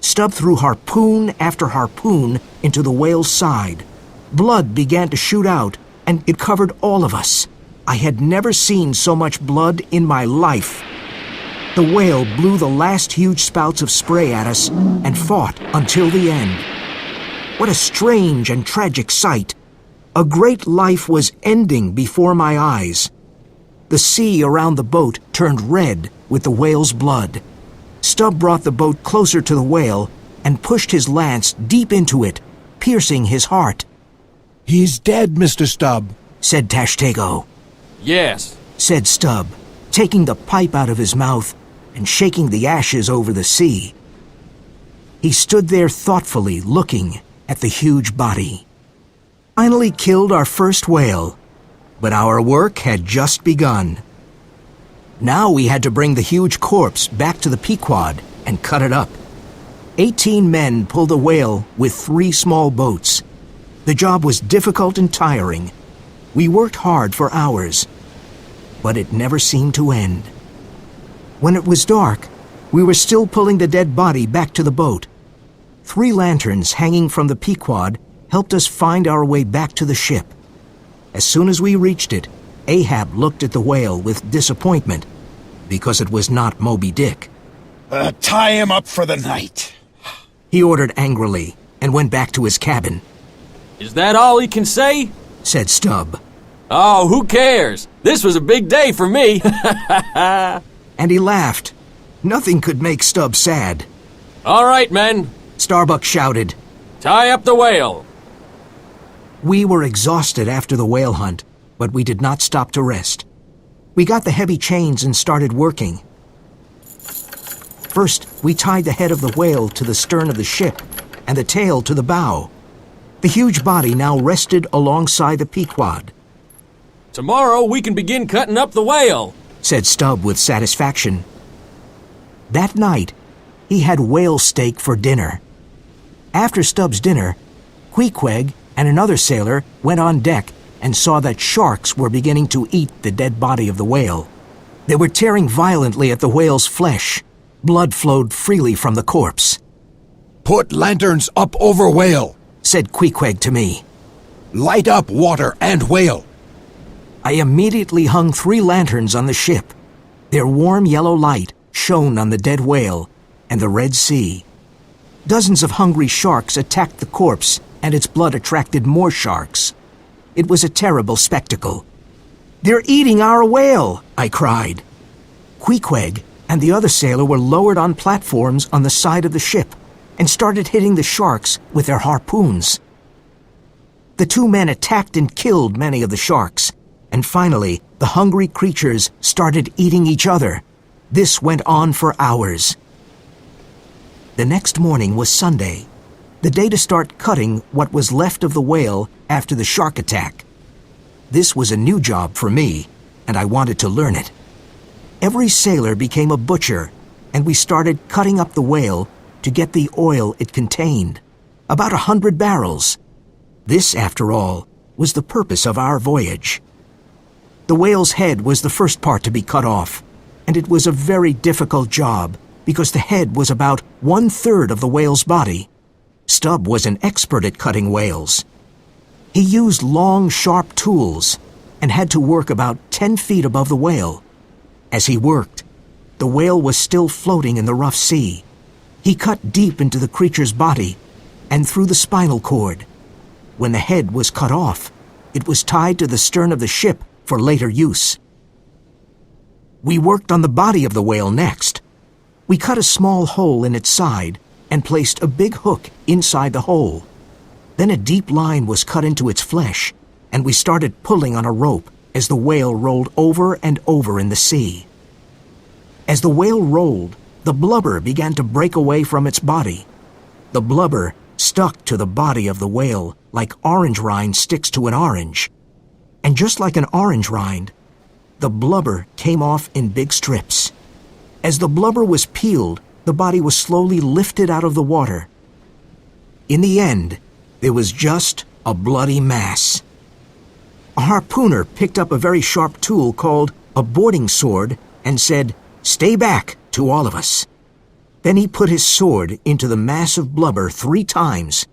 [SPEAKER 1] Stubb threw harpoon after harpoon into the whale's side. Blood began to shoot out, and it covered all of us. I had never seen so much blood in my life. The whale blew the last huge spouts of spray at us and fought until the end. What a strange and tragic sight. A great life was ending before my eyes. The sea around the boat turned red with the whale's blood. Stubb brought the boat closer to the whale and pushed his lance deep into it, piercing his heart.
[SPEAKER 3] He's dead, Mr. Stubb,
[SPEAKER 1] said Tashtego.
[SPEAKER 4] Yes,
[SPEAKER 1] said Stubb, taking the pipe out of his mouth and shaking the ashes over the sea. He stood there thoughtfully looking at the huge body. Finally killed our first whale, but our work had just begun. Now we had to bring the huge corpse back to the Pequod and cut it up. 18 men pulled the whale with 3 small boats. The job was difficult and tiring. We worked hard for hours, but it never seemed to end. When it was dark, we were still pulling the dead body back to the boat. 3 lanterns hanging from the Pequod helped us find our way back to the ship. As soon as we reached it, Ahab looked at the whale with disappointment because it was not Moby Dick.
[SPEAKER 2] Tie him up for the night,
[SPEAKER 1] he ordered angrily and went back to his cabin.
[SPEAKER 4] Is that all he can say?
[SPEAKER 1] Said Stubb.
[SPEAKER 4] Oh, who cares? This was a big day for me.
[SPEAKER 1] And he laughed. Nothing could make Stubb sad.
[SPEAKER 4] All right, men.
[SPEAKER 1] Starbuck shouted.
[SPEAKER 4] Tie up the whale.
[SPEAKER 1] We were exhausted after the whale hunt, but we did not stop to rest. We got the heavy chains and started working. First, we tied the head of the whale to the stern of the ship and the tail to the bow. The huge body now rested alongside the Pequod.
[SPEAKER 4] Tomorrow we can begin cutting up the whale,
[SPEAKER 1] said Stubb with satisfaction. That night, he had whale steak for dinner. After Stubb's dinner, Queequeg and another sailor went on deck and saw that sharks were beginning to eat the dead body of the whale. They were tearing violently at the whale's flesh. Blood flowed freely from the corpse.
[SPEAKER 5] Put lanterns up over whale,
[SPEAKER 1] said Queequeg to me.
[SPEAKER 5] Light up water and whale.
[SPEAKER 1] I immediately hung 3 lanterns on the ship. Their warm yellow light shone on the dead whale and the Red Sea. Dozens of hungry sharks attacked the corpse, and its blood attracted more sharks. It was a terrible spectacle. They're eating our whale, I cried. Queequeg and the other sailor were lowered on platforms on the side of the ship and started hitting the sharks with their harpoons. The 2 men attacked and killed many of the sharks, and finally the hungry creatures started eating each other. This went on for hours. The next morning was Sunday, the day to start cutting what was left of the whale after the shark attack. This was a new job for me, and I wanted to learn it. Every sailor became a butcher, and we started cutting up the whale to get the oil it contained, about 100 barrels. This, after all, was the purpose of our voyage. The whale's head was the first part to be cut off, and it was a very difficult job because the head was about 1/3 of the whale's body. Stubb was an expert at cutting whales. He used long, sharp tools, and had to work about 10 feet above the whale. As he worked, the whale was still floating in the rough sea. He cut deep into the creature's body and through the spinal cord. When the head was cut off, it was tied to the stern of the ship for later use. We worked on the body of the whale next. We cut a small hole in its side and placed a big hook inside the hole. Then a deep line was cut into its flesh, and we started pulling on a rope as the whale rolled over and over in the sea. As the whale rolled, the blubber began to break away from its body. The blubber stuck to the body of the whale like orange rind sticks to an orange. And just like an orange rind, the blubber came off in big strips. As the blubber was peeled, the body was slowly lifted out of the water. In the end, there was just a bloody mass. A harpooner picked up a very sharp tool called a boarding sword and said, "Stay back," to all of us. Then he put his sword into the mass of blubber 3 times.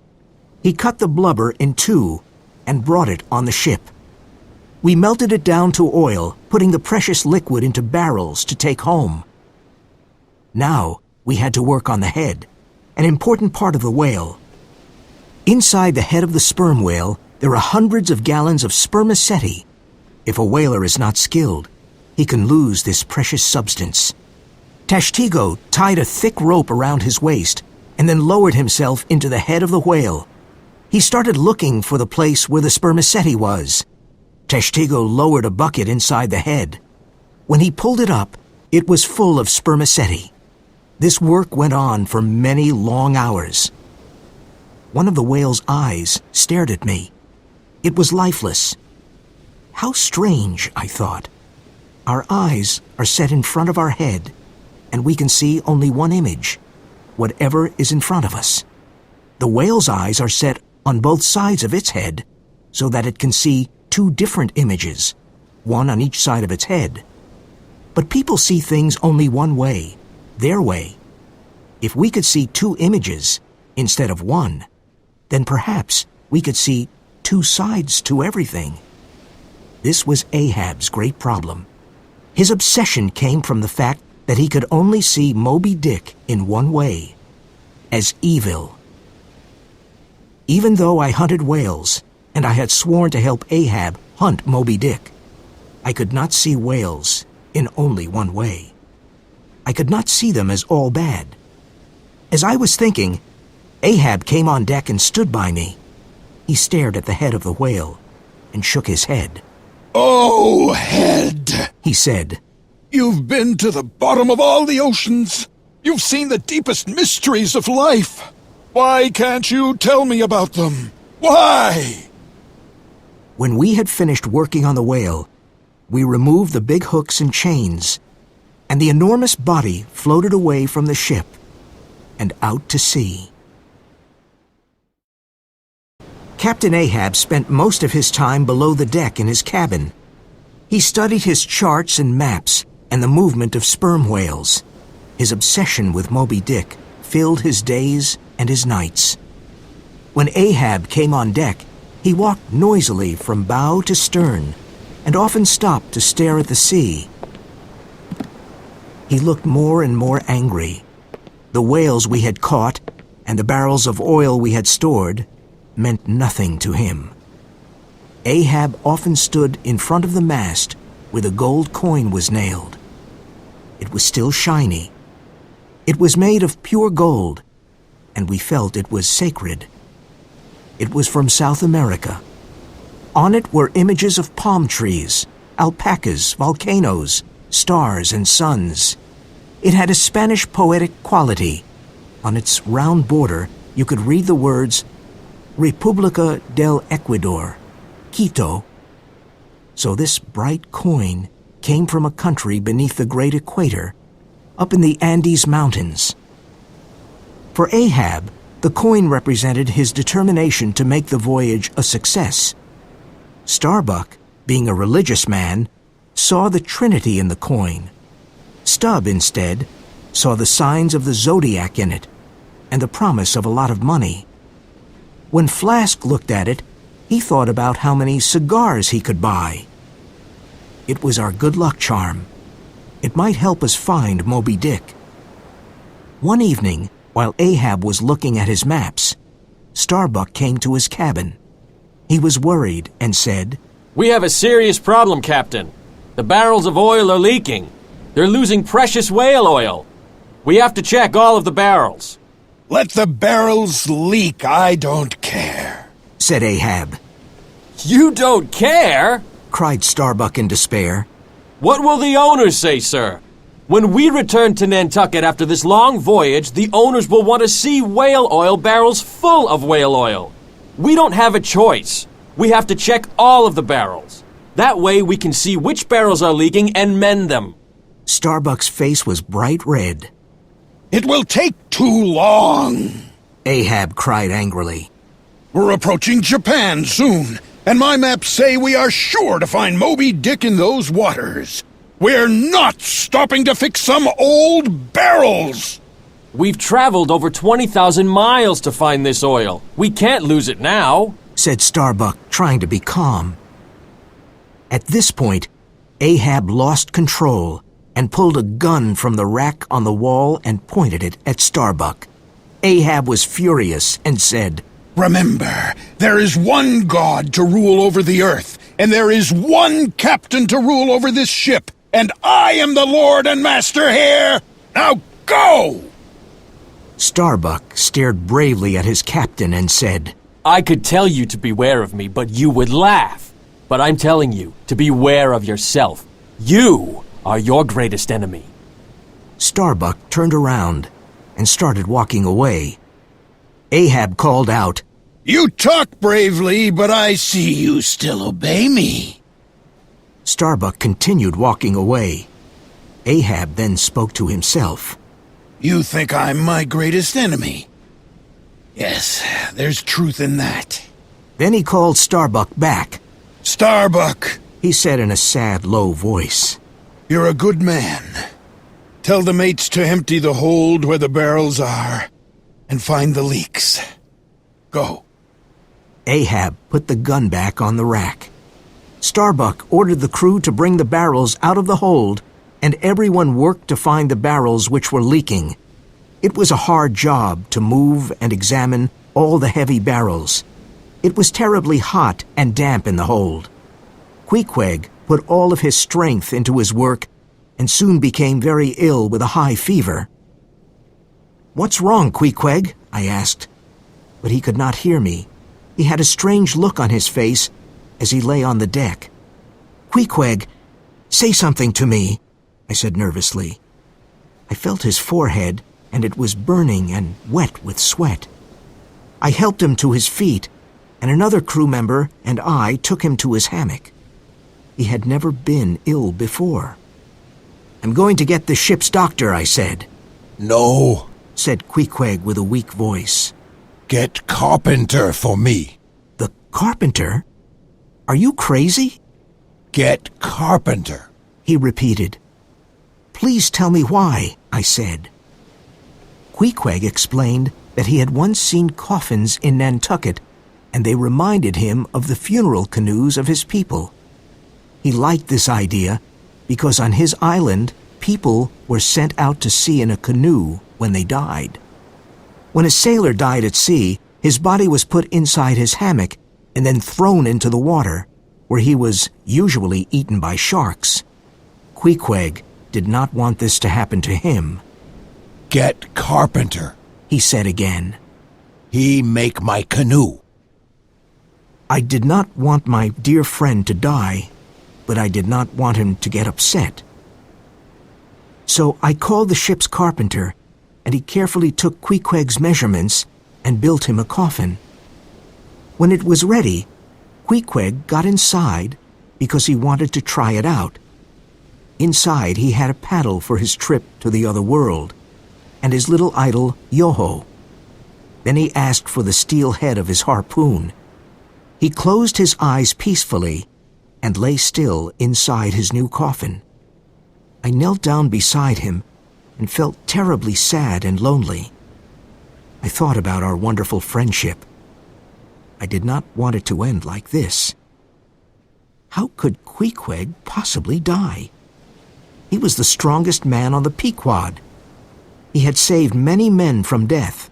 [SPEAKER 1] He cut the blubber in 2 and brought it on the ship. We melted it down to oil, putting the precious liquid into barrels to take home. Now we had to work on the head, an important part of the whale. Inside the head of the sperm whale, there are hundreds of gallons of spermaceti. If a whaler is not skilled, he can lose this precious substance. Tashtigo tied a thick rope around his waist and then lowered himself into the head of the whale. He started looking for the place where the spermaceti was. Tashtigo lowered a bucket inside the head. When he pulled it up, it was full of spermaceti. This work went on for many long hours. One of the whale's eyes stared at me. It was lifeless. How strange, I thought. Our eyes are set in front of our head, and we can see only one image, whatever is in front of us. The whale's eyes are set on both sides of its head, so that it can see 2 different images, one on each side of its head. But people see things only one way, their way. If we could see 2 images instead of one, then perhaps we could see 2 sides to everything. This was Ahab's great problem. His obsession came from the fact that he could only see Moby Dick in one way, as evil. Even though I hunted whales, and I had sworn to help Ahab hunt Moby Dick, I could not see whales in only one way. I could not see them as all bad. As I was thinking, Ahab came on deck and stood by me. He stared at the head of the whale and shook his head.
[SPEAKER 2] "Oh, head,"
[SPEAKER 1] He said,
[SPEAKER 2] "you've been to the bottom of all the oceans. You've seen the deepest mysteries of life. Why can't you tell me about them? Why?"
[SPEAKER 1] When we had finished working on the whale, we removed the big hooks and chains, and the enormous body floated away from the ship and out to sea. Captain Ahab spent most of his time below the deck in his cabin. He studied his charts and maps and the movement of sperm whales. His obsession with Moby Dick filled his days and his nights. When Ahab came on deck, he walked noisily from bow to stern and often stopped to stare at the sea. He looked more and more angry. The whales we had caught and the barrels of oil we had stored meant nothing to him. Ahab often stood in front of the mast where the gold coin was nailed. It was still shiny. It was made of pure gold, and we felt it was sacred. It was from South America. On it were images of palm trees, alpacas, volcanoes, stars, and suns. It had a Spanish poetic quality. On its round border, you could read the words, República del Ecuador, Quito. So this bright coin came from a country beneath the great equator, up in the Andes Mountains. For Ahab, the coin represented his determination to make the voyage a success. Starbuck, being a religious man, saw the Trinity in the coin. Stubb, instead, saw the signs of the zodiac in it and the promise of a lot of money. When Flask looked at it, he thought about how many cigars he could buy. It was our good luck charm. It might help us find Moby Dick. One evening, while Ahab was looking at his maps, Starbuck came to his cabin. He was worried and said,
[SPEAKER 4] "We have a serious problem, Captain. The barrels of oil are leaking. They're losing precious whale oil. We have to check all of the barrels."
[SPEAKER 2] Let the barrels leak, I don't care,
[SPEAKER 1] said Ahab.
[SPEAKER 4] "You don't care?"
[SPEAKER 1] cried Starbuck in despair.
[SPEAKER 4] "What will the owners say, sir? When we return to Nantucket after this long voyage, the owners will want to see whale oil barrels full of whale oil. We don't have a choice. We have to check all of the barrels. That way we can see which barrels are leaking and mend them."
[SPEAKER 1] Starbuck's face was bright red.
[SPEAKER 2] It will take too long,
[SPEAKER 1] Ahab cried angrily.
[SPEAKER 2] We're approaching Japan soon, and my maps say we are sure to find Moby Dick in those waters. We're not stopping to fix some old barrels!
[SPEAKER 4] "We've traveled over 20,000 miles to find this oil. We can't lose it now,"
[SPEAKER 1] said Starbuck, trying to be calm. At this point, Ahab lost control and pulled a gun from the rack on the wall and pointed it at Starbuck. Ahab was furious and said,
[SPEAKER 2] Remember, there is one God to rule over the earth, and there is one captain to rule over this ship, and I am the Lord and Master here! Now go!
[SPEAKER 1] Starbuck stared bravely at his captain and said,
[SPEAKER 4] "I could tell you to beware of me, but you would laugh. But I'm telling you to beware of yourself. You are your greatest enemy."
[SPEAKER 1] Starbuck turned around and started walking away. Ahab called out,
[SPEAKER 2] You talk bravely, but I see you still obey me.
[SPEAKER 1] Starbuck continued walking away. Ahab then spoke to himself.
[SPEAKER 2] You think I'm my greatest enemy? Yes, there's truth in that.
[SPEAKER 1] Then he called Starbuck back.
[SPEAKER 2] Starbuck,
[SPEAKER 1] He said in a sad, low voice.
[SPEAKER 2] You're a good man. Tell the mates to empty the hold where the barrels are and find the leaks. Go.
[SPEAKER 1] Ahab put the gun back on the rack. Starbuck ordered the crew to bring the barrels out of the hold, and everyone worked to find the barrels which were leaking. It was a hard job to move and examine all the heavy barrels. It was terribly hot and damp in the hold. Queequeg put all of his strength into his work and soon became very ill with a high fever. "What's wrong, Queequeg?" I asked. But he could not hear me. He had a strange look on his face as he lay on the deck. "Queequeg, say something to me," I said nervously. I felt his forehead, and it was burning and wet with sweat. I helped him to his feet, and another crew member and I took him to his hammock. He had never been ill before. "I'm going to get the ship's doctor," I said.
[SPEAKER 5] No,
[SPEAKER 1] Said Queequeg with a weak voice.
[SPEAKER 5] get carpenter for me.
[SPEAKER 1] "The carpenter? Are you crazy?"
[SPEAKER 5] Get carpenter.
[SPEAKER 1] He repeated. "Please tell me why," I said. Queequeg explained that he had once seen coffins in Nantucket, and they reminded him of the funeral canoes of his people. He liked this idea because on his island, people were sent out to sea in a canoe when they died. When a sailor died at sea, his body was put inside his hammock and then thrown into the water, where he was usually eaten by sharks. Queequeg did not want this to happen to him.
[SPEAKER 5] Get carpenter.
[SPEAKER 1] He said again.
[SPEAKER 5] He make my canoe.
[SPEAKER 1] I did not want my dear friend to die, but I did not want him to get upset. So I called the ship's carpenter, and he carefully took Queequeg's measurements and built him a coffin. When it was ready, Queequeg got inside because he wanted to try it out. Inside he had a paddle for his trip to the other world, and his little idol, Yoho. Then he asked for the steel head of his harpoon. He closed his eyes peacefully and lay still inside his new coffin. I knelt down beside him and felt terribly sad and lonely. I thought about our wonderful friendship. I did not want it to end like this. How could Queequeg possibly die? He was the strongest man on the Pequod. He had saved many men from death.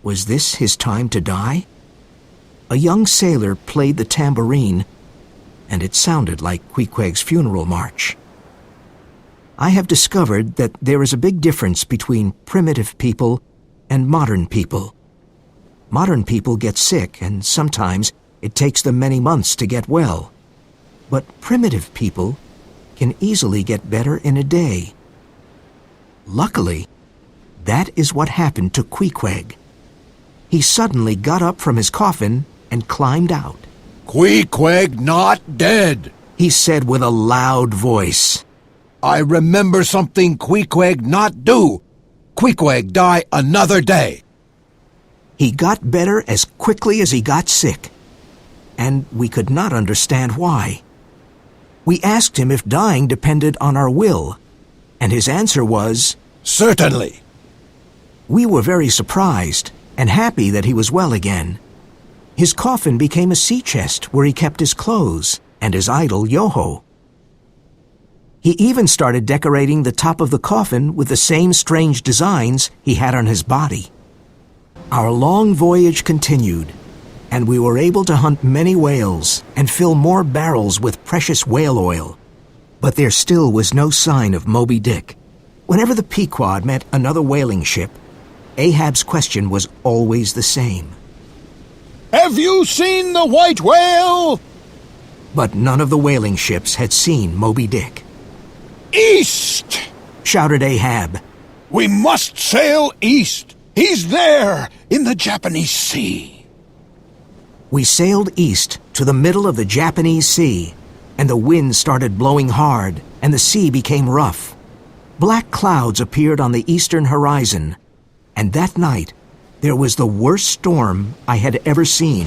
[SPEAKER 1] Was this his time to die? A young sailor played the tambourine, and it sounded like Queequeg's funeral march. I have discovered that there is a big difference between primitive people and modern people. Modern people get sick, and sometimes it takes them many months to get well. But primitive people can easily get better in a day. Luckily, that is what happened to Queequeg. He suddenly got up from his coffin and climbed out.
[SPEAKER 5] Queequeg not dead.
[SPEAKER 1] He said with a loud voice.
[SPEAKER 5] I remember something Queequeg not do. Queequeg die another day.
[SPEAKER 1] He got better as quickly as he got sick, and we could not understand why. We asked him if dying depended on our will, and his answer was,
[SPEAKER 5] Certainly.
[SPEAKER 1] We were very surprised and happy that he was well again. His coffin became a sea chest where he kept his clothes and his idol Yoho. He even started decorating the top of the coffin with the same strange designs he had on his body. Our long voyage continued, and we were able to hunt many whales and fill more barrels with precious whale oil. But there still was no sign of Moby Dick. Whenever the Pequod met another whaling ship, Ahab's question was always the same.
[SPEAKER 2] Have you seen the white whale?
[SPEAKER 1] But none of the whaling ships had seen Moby Dick.
[SPEAKER 2] East!
[SPEAKER 1] Shouted Ahab.
[SPEAKER 2] We must sail east. He's there, in the Japanese Sea.
[SPEAKER 1] We sailed east to the middle of the Japanese Sea, and the wind started blowing hard, and the sea became rough. Black clouds appeared on the eastern horizon, and that night there was the worst storm I had ever seen.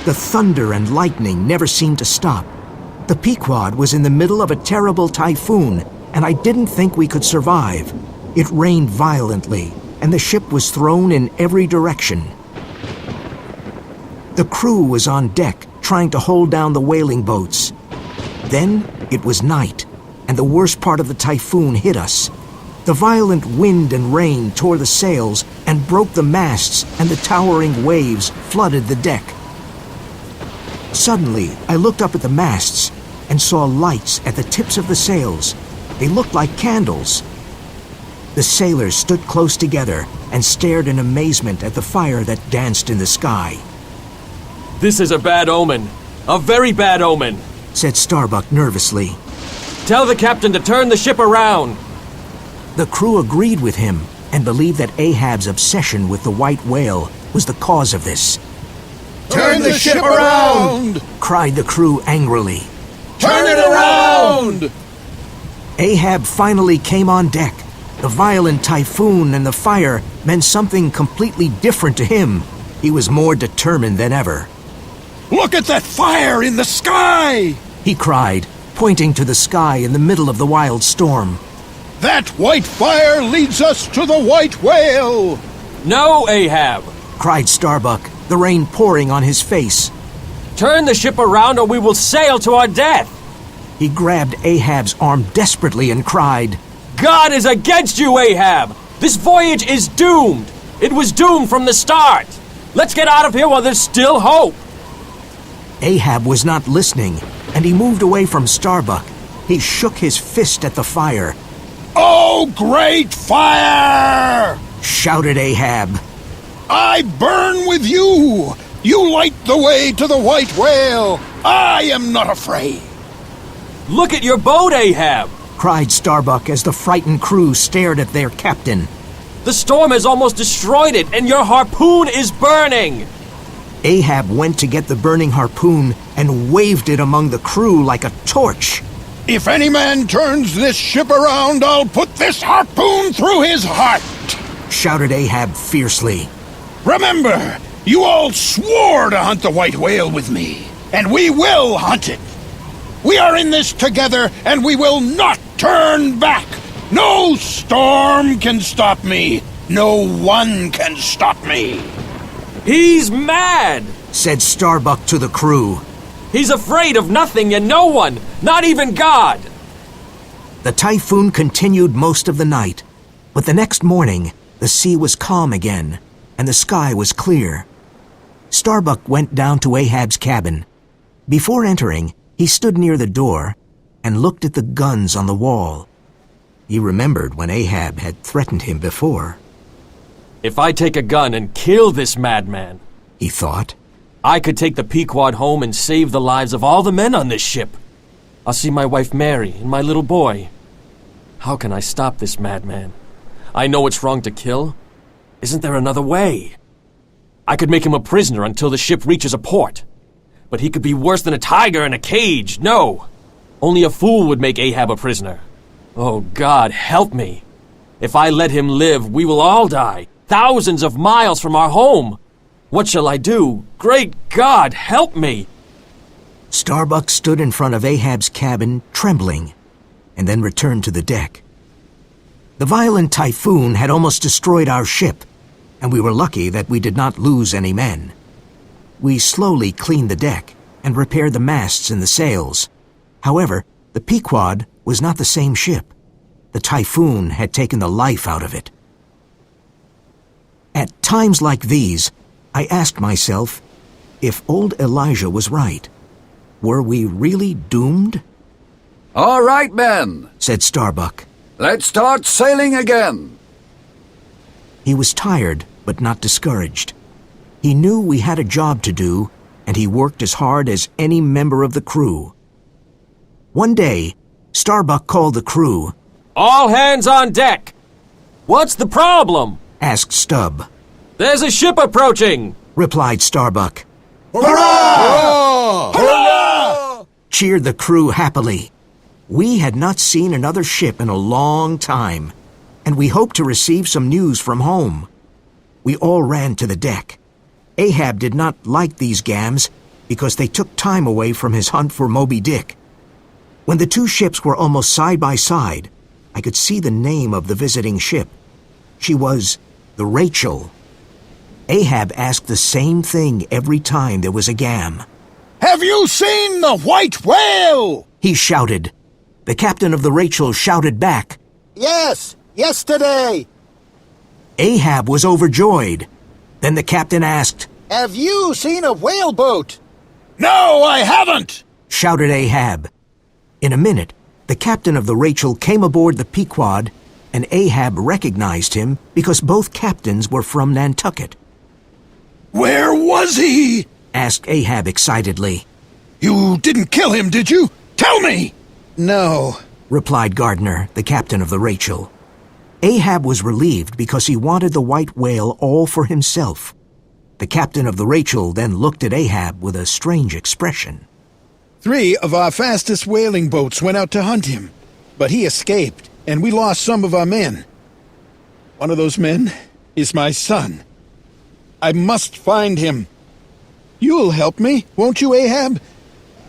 [SPEAKER 1] The thunder and lightning never seemed to stop. The Pequod was in the middle of a terrible typhoon, and I didn't think we could survive. It rained violently, and the ship was thrown in every direction. The crew was on deck, trying to hold down the whaling boats. Then it was night, and the worst part of the typhoon hit us. The violent wind and rain tore the sails and broke the masts, and the towering waves flooded the deck. Suddenly, I looked up at the masts and saw lights at the tips of the sails. They looked like candles. The sailors stood close together and stared in amazement at the fire that danced in the sky.
[SPEAKER 4] This is a bad omen. A very bad omen,
[SPEAKER 1] said Starbuck nervously.
[SPEAKER 4] Tell the captain to turn the ship around.
[SPEAKER 1] The crew agreed with him and believed that Ahab's obsession with the white whale was the cause of this.
[SPEAKER 2] Turn the ship around!
[SPEAKER 1] Cried the crew angrily.
[SPEAKER 2] Turn it around!
[SPEAKER 1] Ahab finally came on deck. The violent typhoon and the fire meant something completely different to him. He was more determined than ever.
[SPEAKER 2] Look at that fire in the sky!
[SPEAKER 1] He cried, pointing to the sky in the middle of the wild storm.
[SPEAKER 2] That white fire leads us to the white whale!
[SPEAKER 4] No, Ahab!
[SPEAKER 1] Cried Starbuck, the rain pouring on his face.
[SPEAKER 4] Turn the ship around or we will sail to our death!
[SPEAKER 1] He grabbed Ahab's arm desperately and cried,
[SPEAKER 4] God is against you, Ahab! This voyage is doomed! It was doomed from the start! Let's get out of here while there's still hope!
[SPEAKER 1] Ahab was not listening, and he moved away from Starbuck. He shook his fist at the fire.
[SPEAKER 2] Oh, great fire!
[SPEAKER 1] Shouted Ahab.
[SPEAKER 2] I burn with you! You light the way to the white whale! I am not afraid!
[SPEAKER 4] Look at your boat, Ahab!
[SPEAKER 1] Cried Starbuck as the frightened crew stared at their captain.
[SPEAKER 4] The storm has almost destroyed it, and your harpoon is burning!
[SPEAKER 1] Ahab went to get the burning harpoon and waved it among the crew like a torch.
[SPEAKER 2] If any man turns this ship around, I'll put this harpoon through his heart!
[SPEAKER 1] Shouted Ahab fiercely.
[SPEAKER 2] Remember, you all swore to hunt the white whale with me, and we will hunt it. We are in this together, and we will not turn back. No storm can stop me. No one can stop me.
[SPEAKER 4] He's mad,
[SPEAKER 1] said Starbuck to the crew.
[SPEAKER 4] He's afraid of nothing and no one, not even God.
[SPEAKER 1] The typhoon continued most of the night, but the next morning, the sea was calm again, and the sky was clear. Starbuck went down to Ahab's cabin. Before entering, he stood near the door and looked at the guns on the wall. He remembered when Ahab had threatened him before.
[SPEAKER 4] If I take a gun and kill this madman,
[SPEAKER 1] He thought.
[SPEAKER 4] I could take the Pequod home and save the lives of all the men on this ship. I'll see my wife Mary and my little boy. How can I stop this madman? I know it's wrong to kill. Isn't there another way? I could make him a prisoner until the ship reaches a port. But he could be worse than a tiger in a cage. No! Only a fool would make Ahab a prisoner. Oh, God, help me. If I let him live, we will all die, thousands of miles from our home. What shall I do? Great God, help me!
[SPEAKER 1] Starbuck stood in front of Ahab's cabin, trembling, and then returned to the deck. The violent typhoon had almost destroyed our ship, and we were lucky that we did not lose any men. We slowly cleaned the deck and repaired the masts and the sails. However, the Pequod was not the same ship. The typhoon had taken the life out of it. At times like these, I asked myself if old Elijah was right. Were we really doomed?
[SPEAKER 7] All right, men,
[SPEAKER 1] Said Starbuck.
[SPEAKER 7] let's start sailing again.
[SPEAKER 1] He was tired, but not discouraged. He knew we had a job to do, and he worked as hard as any member of the crew. One day, Starbuck called the crew,
[SPEAKER 4] All hands on deck! What's the problem?
[SPEAKER 1] asked Stubb.
[SPEAKER 4] There's a ship approaching!
[SPEAKER 1] Replied Starbuck.
[SPEAKER 2] Hurrah! Hurrah!
[SPEAKER 1] Cheered the crew happily. We had not seen another ship in a long time, and we hoped to receive some news from home. We all ran to the deck. Ahab did not like these gams because they took time away from his hunt for Moby Dick. When the two ships were almost side by side, I could see the name of the visiting ship. She was the Rachel. Ahab asked the same thing every time there was a gam.
[SPEAKER 2] Have you seen the white whale?
[SPEAKER 1] He shouted. The captain of the Rachel shouted back.
[SPEAKER 6] Yes, yesterday.
[SPEAKER 1] Ahab was overjoyed. Then the captain asked,
[SPEAKER 6] Have you seen a whaleboat?
[SPEAKER 2] No, I haven't!
[SPEAKER 1] shouted Ahab. In a minute, the captain of the Rachel came aboard the Pequod, and Ahab recognized him because both captains were from Nantucket.
[SPEAKER 2] Where was he?
[SPEAKER 1] Asked Ahab excitedly.
[SPEAKER 2] You didn't kill him, did you? Tell me!
[SPEAKER 5] No.
[SPEAKER 1] Replied Gardner, the captain of the Rachel. Ahab was relieved because he wanted the white whale all for himself. The captain of the Rachel then looked at Ahab with a strange expression.
[SPEAKER 2] 3 of our fastest whaling boats went out to hunt him, but he escaped, and we lost some of our men. One of those men is my son. I must find him. You'll help me, won't you, Ahab?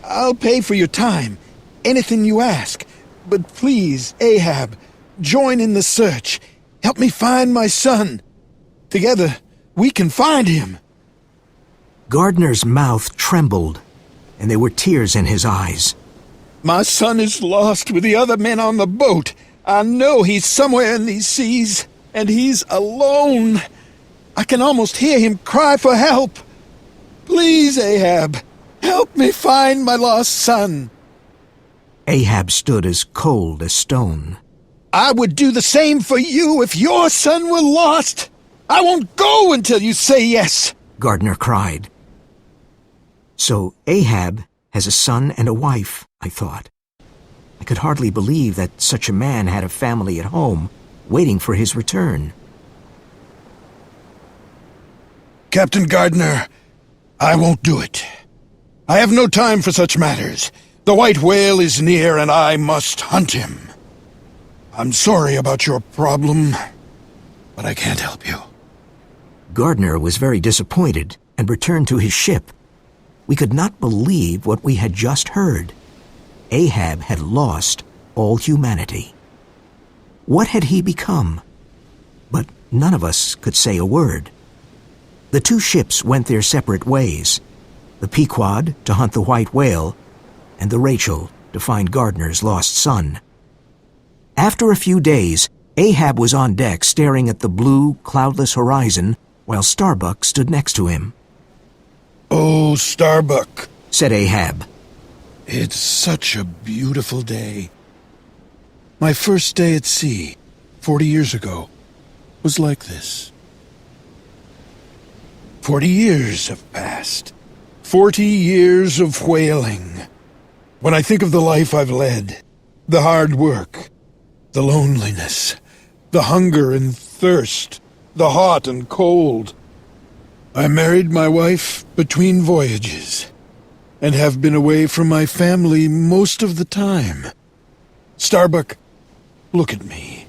[SPEAKER 2] I'll pay for your time, anything you ask. But please, Ahab, join in the search. Help me find my son. Together, we can find him.
[SPEAKER 1] Gardner's mouth trembled, and there were tears in his eyes.
[SPEAKER 2] My son is lost with the other men on the boat. I know he's somewhere in these seas, and he's alone. I can almost hear him cry for help. Please, Ahab, help me find my lost son.
[SPEAKER 1] Ahab stood as cold as stone.
[SPEAKER 2] I would do the same for you if your son were lost. I won't go until you say yes.
[SPEAKER 1] Gardner cried. So Ahab has a son and a wife, I thought. I could hardly believe that such a man had a family at home, waiting for his return.
[SPEAKER 2] Captain Gardner, I won't do it. I have no time for such matters. The white whale is near, and I must hunt him. I'm sorry about your problem, but I can't help you.
[SPEAKER 1] Gardner was very disappointed and returned to his ship. We could not believe what we had just heard. Ahab had lost all humanity. What had he become? But none of us could say a word. The two ships went their separate ways. the Pequod to hunt the white whale, and the Rachel to find Gardner's lost son. After a few days, Ahab was on deck staring at the blue, cloudless horizon while Starbuck stood next to him.
[SPEAKER 2] "Oh, Starbuck,"
[SPEAKER 1] said Ahab.
[SPEAKER 2] "it's such a beautiful day. My first day at sea, 40 years ago, was like this. 40 years have passed. 40 years of whaling. When I think of the life I've led, the hard work, the loneliness, the hunger and thirst, the hot and cold. I married my wife between voyages, and have been away from my family most of the time. Starbuck, look at me.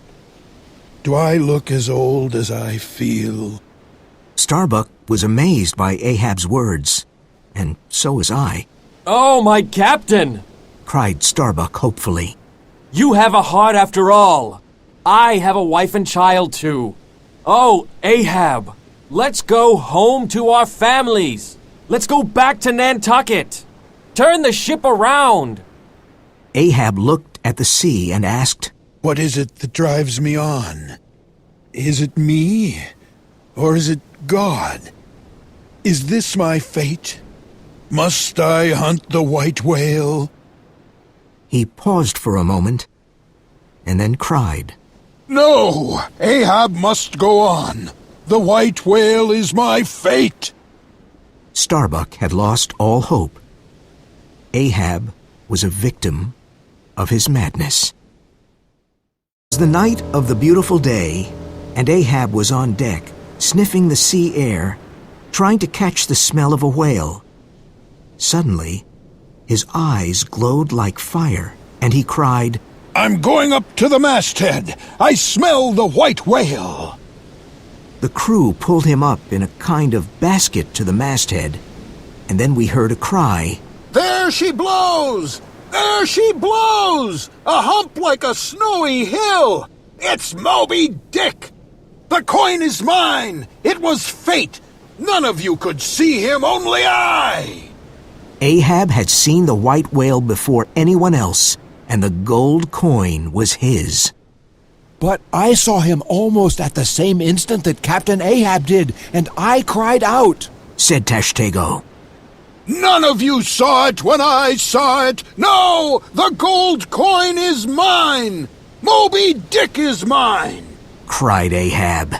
[SPEAKER 2] Do I look as old as I feel?"
[SPEAKER 1] Starbuck was amazed by Ahab's words, and so was I,
[SPEAKER 4] Oh, my captain!
[SPEAKER 1] cried Starbuck hopefully.
[SPEAKER 4] You have a heart after all. I have a wife and child too. Oh, Ahab, let's go home to our families. Let's go back to Nantucket. Turn the ship around.
[SPEAKER 1] Ahab looked at the sea and asked,
[SPEAKER 2] What is it that drives me on? Is it me? Or is it God? Is this my fate? Must I hunt the white whale?
[SPEAKER 1] He paused for a moment, and then cried,
[SPEAKER 2] No! Ahab must go on. The white whale is my fate!
[SPEAKER 1] Starbuck had lost all hope. Ahab was a victim of his madness. It was the night of the beautiful day, and Ahab was on deck, sniffing the sea air, trying to catch the smell of a whale. Suddenly, his eyes glowed like fire, and he cried,
[SPEAKER 2] I'm going up to the masthead! I smell the white whale!
[SPEAKER 1] The crew pulled him up in a kind of basket to the masthead, and then we heard a cry.
[SPEAKER 2] There she blows! There she blows! A hump like a snowy hill! It's Moby Dick! The coin is mine! It was fate! None of you could see him, only I!
[SPEAKER 1] Ahab had seen the white whale before anyone else, and the gold coin was his.
[SPEAKER 5] But I saw him almost at the same instant that Captain Ahab did, and I cried out,
[SPEAKER 1] said Tashtego.
[SPEAKER 2] None of you saw it when I saw it! No! The gold coin is mine! Moby Dick is mine!
[SPEAKER 1] Cried Ahab.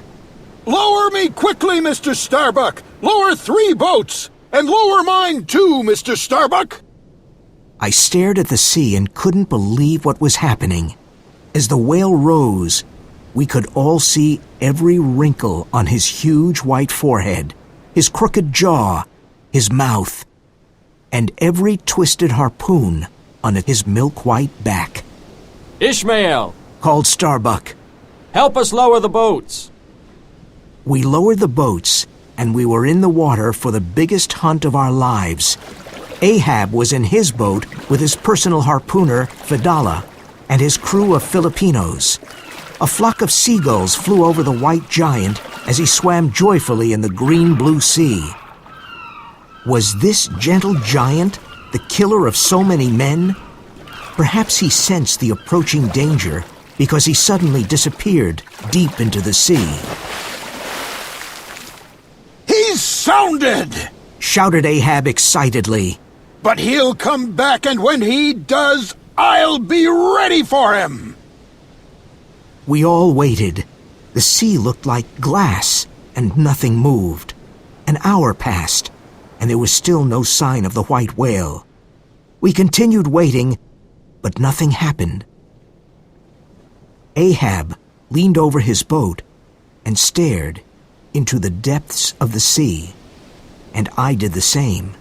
[SPEAKER 2] Lower me quickly, Mr. Starbuck! Lower 3 boats! And lower mine too, Mr. Starbuck!
[SPEAKER 1] I stared at the sea and couldn't believe what was happening. As the whale rose, we could all see every wrinkle on his huge white forehead, his crooked jaw, his mouth, and every twisted harpoon on his milk-white back.
[SPEAKER 4] Ishmael,
[SPEAKER 1] Called Starbuck.
[SPEAKER 4] help us lower the boats.
[SPEAKER 1] We lowered the boats, and we were in the water for the biggest hunt of our lives. Ahab was in his boat with his personal harpooner, Fedallah, and his crew of Filipinos. A flock of seagulls flew over the white giant as he swam joyfully in the green-blue sea. Was this gentle giant the killer of so many men? Perhaps he sensed the approaching danger because he suddenly disappeared deep into the sea.
[SPEAKER 2] He's sounded!
[SPEAKER 1] Shouted Ahab excitedly.
[SPEAKER 2] But he'll come back, and when he does, I'll be ready for him!
[SPEAKER 1] We all waited. The sea looked like glass, and nothing moved. An hour passed, and there was still no sign of the white whale. We continued waiting, but nothing happened. Ahab leaned over his boat and stared into the depths of the sea, and I did the same.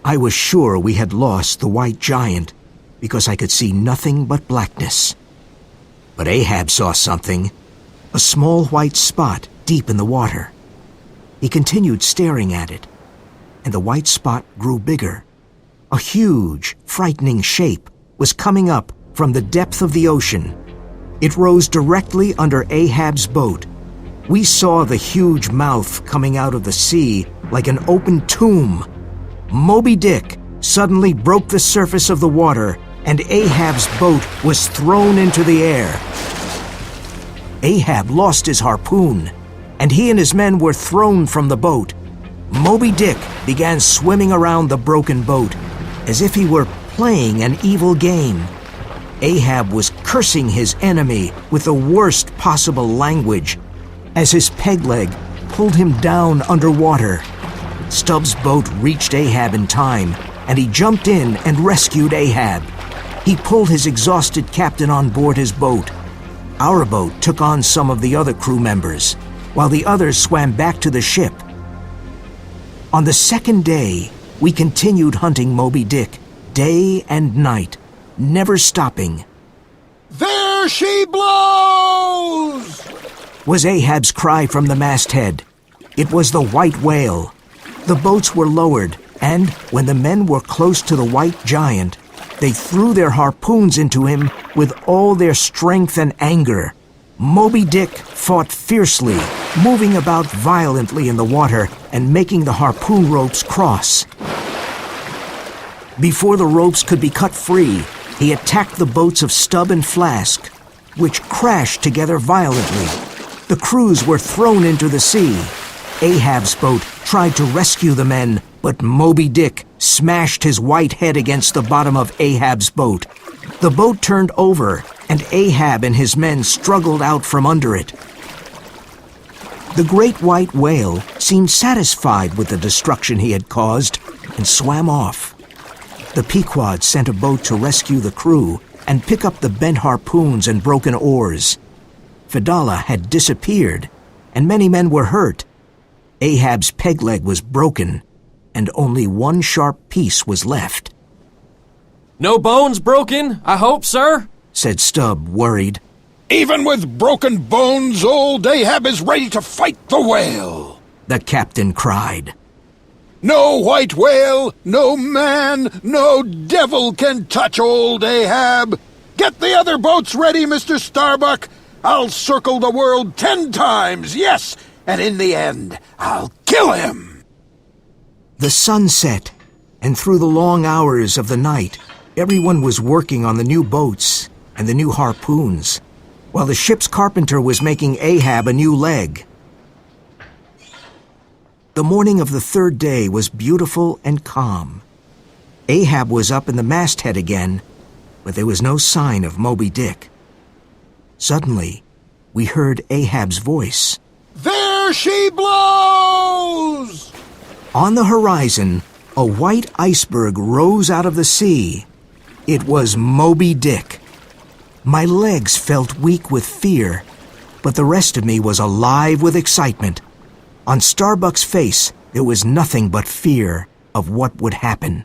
[SPEAKER 1] I was sure we had lost the white giant because I could see nothing but blackness. But Ahab saw something, a small white spot deep in the water. He continued staring at it, and the white spot grew bigger. A huge, frightening shape was coming up from the depth of the ocean. It rose directly under Ahab's boat. We saw the huge mouth coming out of the sea like an open tomb. Moby Dick suddenly broke the surface of the water, and Ahab's boat was thrown into the air. Ahab lost his harpoon, and he and his men were thrown from the boat. Moby Dick began swimming around the broken boat as if he were playing an evil game. Ahab was cursing his enemy with the worst possible language as his peg leg pulled him down underwater. Stubbs' boat reached Ahab in time, and he jumped in and rescued Ahab. He pulled his exhausted captain on board his boat. Our boat took on some of the other crew members, while the others swam back to the ship. On the second day, we continued hunting Moby Dick, day and night, never stopping.
[SPEAKER 2] There she blows!
[SPEAKER 1] Was Ahab's cry from the masthead. It was the white whale. The boats were lowered, and when the men were close to the white giant, they threw their harpoons into him with all their strength and anger. Moby Dick fought fiercely, moving about violently in the water and making the harpoon ropes cross. Before the ropes could be cut free, he attacked the boats of Stubb and Flask, which crashed together violently. The crews were thrown into the sea. Ahab's boat tried to rescue the men, but Moby Dick smashed his white head against the bottom of Ahab's boat. The boat turned over, and Ahab and his men struggled out from under it. The great white whale seemed satisfied with the destruction he had caused and swam off. The Pequod sent a boat to rescue the crew and pick up the bent harpoons and broken oars. Fedallah had disappeared, and many men were hurt. Ahab's peg leg was broken, and only one sharp piece was left.
[SPEAKER 4] No bones broken, I hope, sir?
[SPEAKER 1] Said Stubb, worried.
[SPEAKER 2] Even with broken bones, old Ahab is ready to fight the whale,
[SPEAKER 1] The captain cried.
[SPEAKER 2] No white whale, no man, no devil can touch old Ahab. Get the other boats ready, Mr. Starbuck. I'll circle the world 10 times, yes, and in the end, I'll kill him.
[SPEAKER 1] The sun set, and through the long hours of the night, everyone was working on the new boats and the new harpoons, while the ship's carpenter was making Ahab a new leg. The morning of the third day was beautiful and calm. Ahab was up in the masthead again, but there was no sign of Moby Dick. Suddenly, we heard Ahab's voice.
[SPEAKER 2] There she blows!
[SPEAKER 1] On the horizon, a white iceberg rose out of the sea. It was Moby Dick. My legs felt weak with fear, but the rest of me was alive with excitement. On Starbuck's face, there was nothing but fear of what would happen.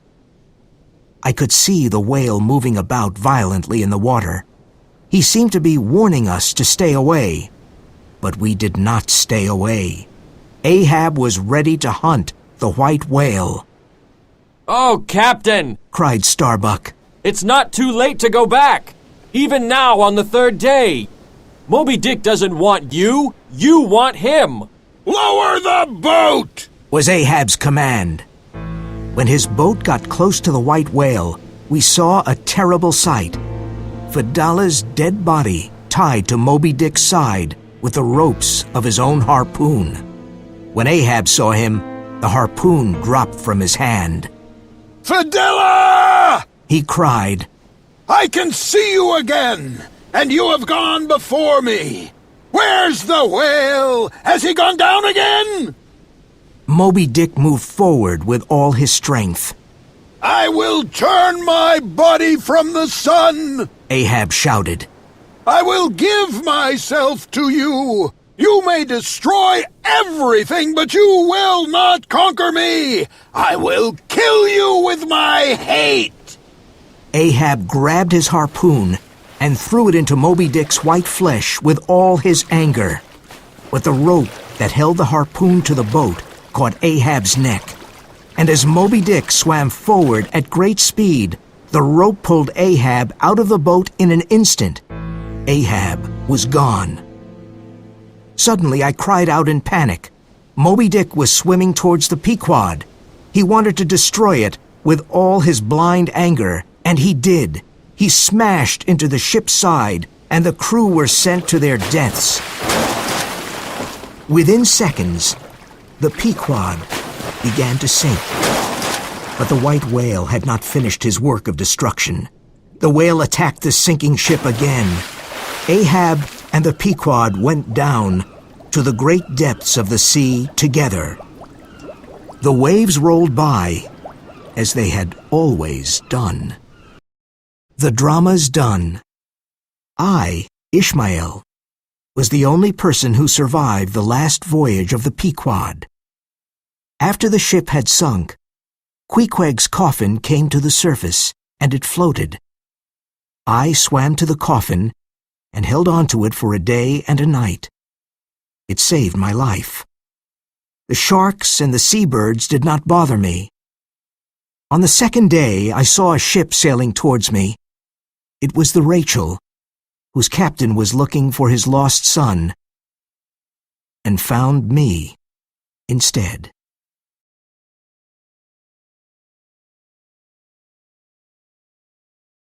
[SPEAKER 1] I could see the whale moving about violently in the water. He seemed to be warning us to stay away. But we did not stay away. Ahab was ready to hunt the white whale.
[SPEAKER 4] Oh, Captain!
[SPEAKER 1] Cried Starbuck.
[SPEAKER 4] It's not too late to go back. Even now on the third day. Moby Dick doesn't want you. You want him.
[SPEAKER 2] Lower the boat!
[SPEAKER 1] Was Ahab's command. When his boat got close to the white whale, we saw a terrible sight. Fedallah's dead body tied to Moby Dick's side with the ropes of his own harpoon. When Ahab saw him, the harpoon dropped from his hand.
[SPEAKER 2] Fedallah!
[SPEAKER 1] He cried.
[SPEAKER 2] I can see you again, and you have gone before me. Where's the whale? Has he gone down again?
[SPEAKER 1] Moby Dick moved forward with all his strength.
[SPEAKER 2] I will turn my body from the sun.
[SPEAKER 1] Ahab shouted.
[SPEAKER 2] I will give myself to you. You may destroy everything, but you will not conquer me. I will kill you with my hate.
[SPEAKER 1] Ahab grabbed his harpoon and threw it into Moby Dick's white flesh with all his anger. But the rope that held the harpoon to the boat caught Ahab's neck. And as Moby Dick swam forward at great speed, the rope pulled Ahab out of the boat in an instant. Ahab was gone. Suddenly I cried out in panic. Moby Dick was swimming towards the Pequod. He wanted to destroy it with all his blind anger, and he did. He smashed into the ship's side, and the crew were sent to their deaths. Within seconds, the Pequod began to sink. But the white whale had not finished his work of destruction. The whale attacked the sinking ship again. Ahab and the Pequod went down to the great depths of the sea together. The waves rolled by as they had always done. The drama's done. I, Ishmael, was the only person who survived the last voyage of the Pequod. After the ship had sunk, Queequeg's coffin came to the surface, and it floated. I swam to the coffin and held onto it for a day and a night. It saved my life. The sharks and the seabirds did not bother me. On the second day, I saw a ship sailing towards me. It was the Rachel, whose captain was looking for his lost son, and found me instead.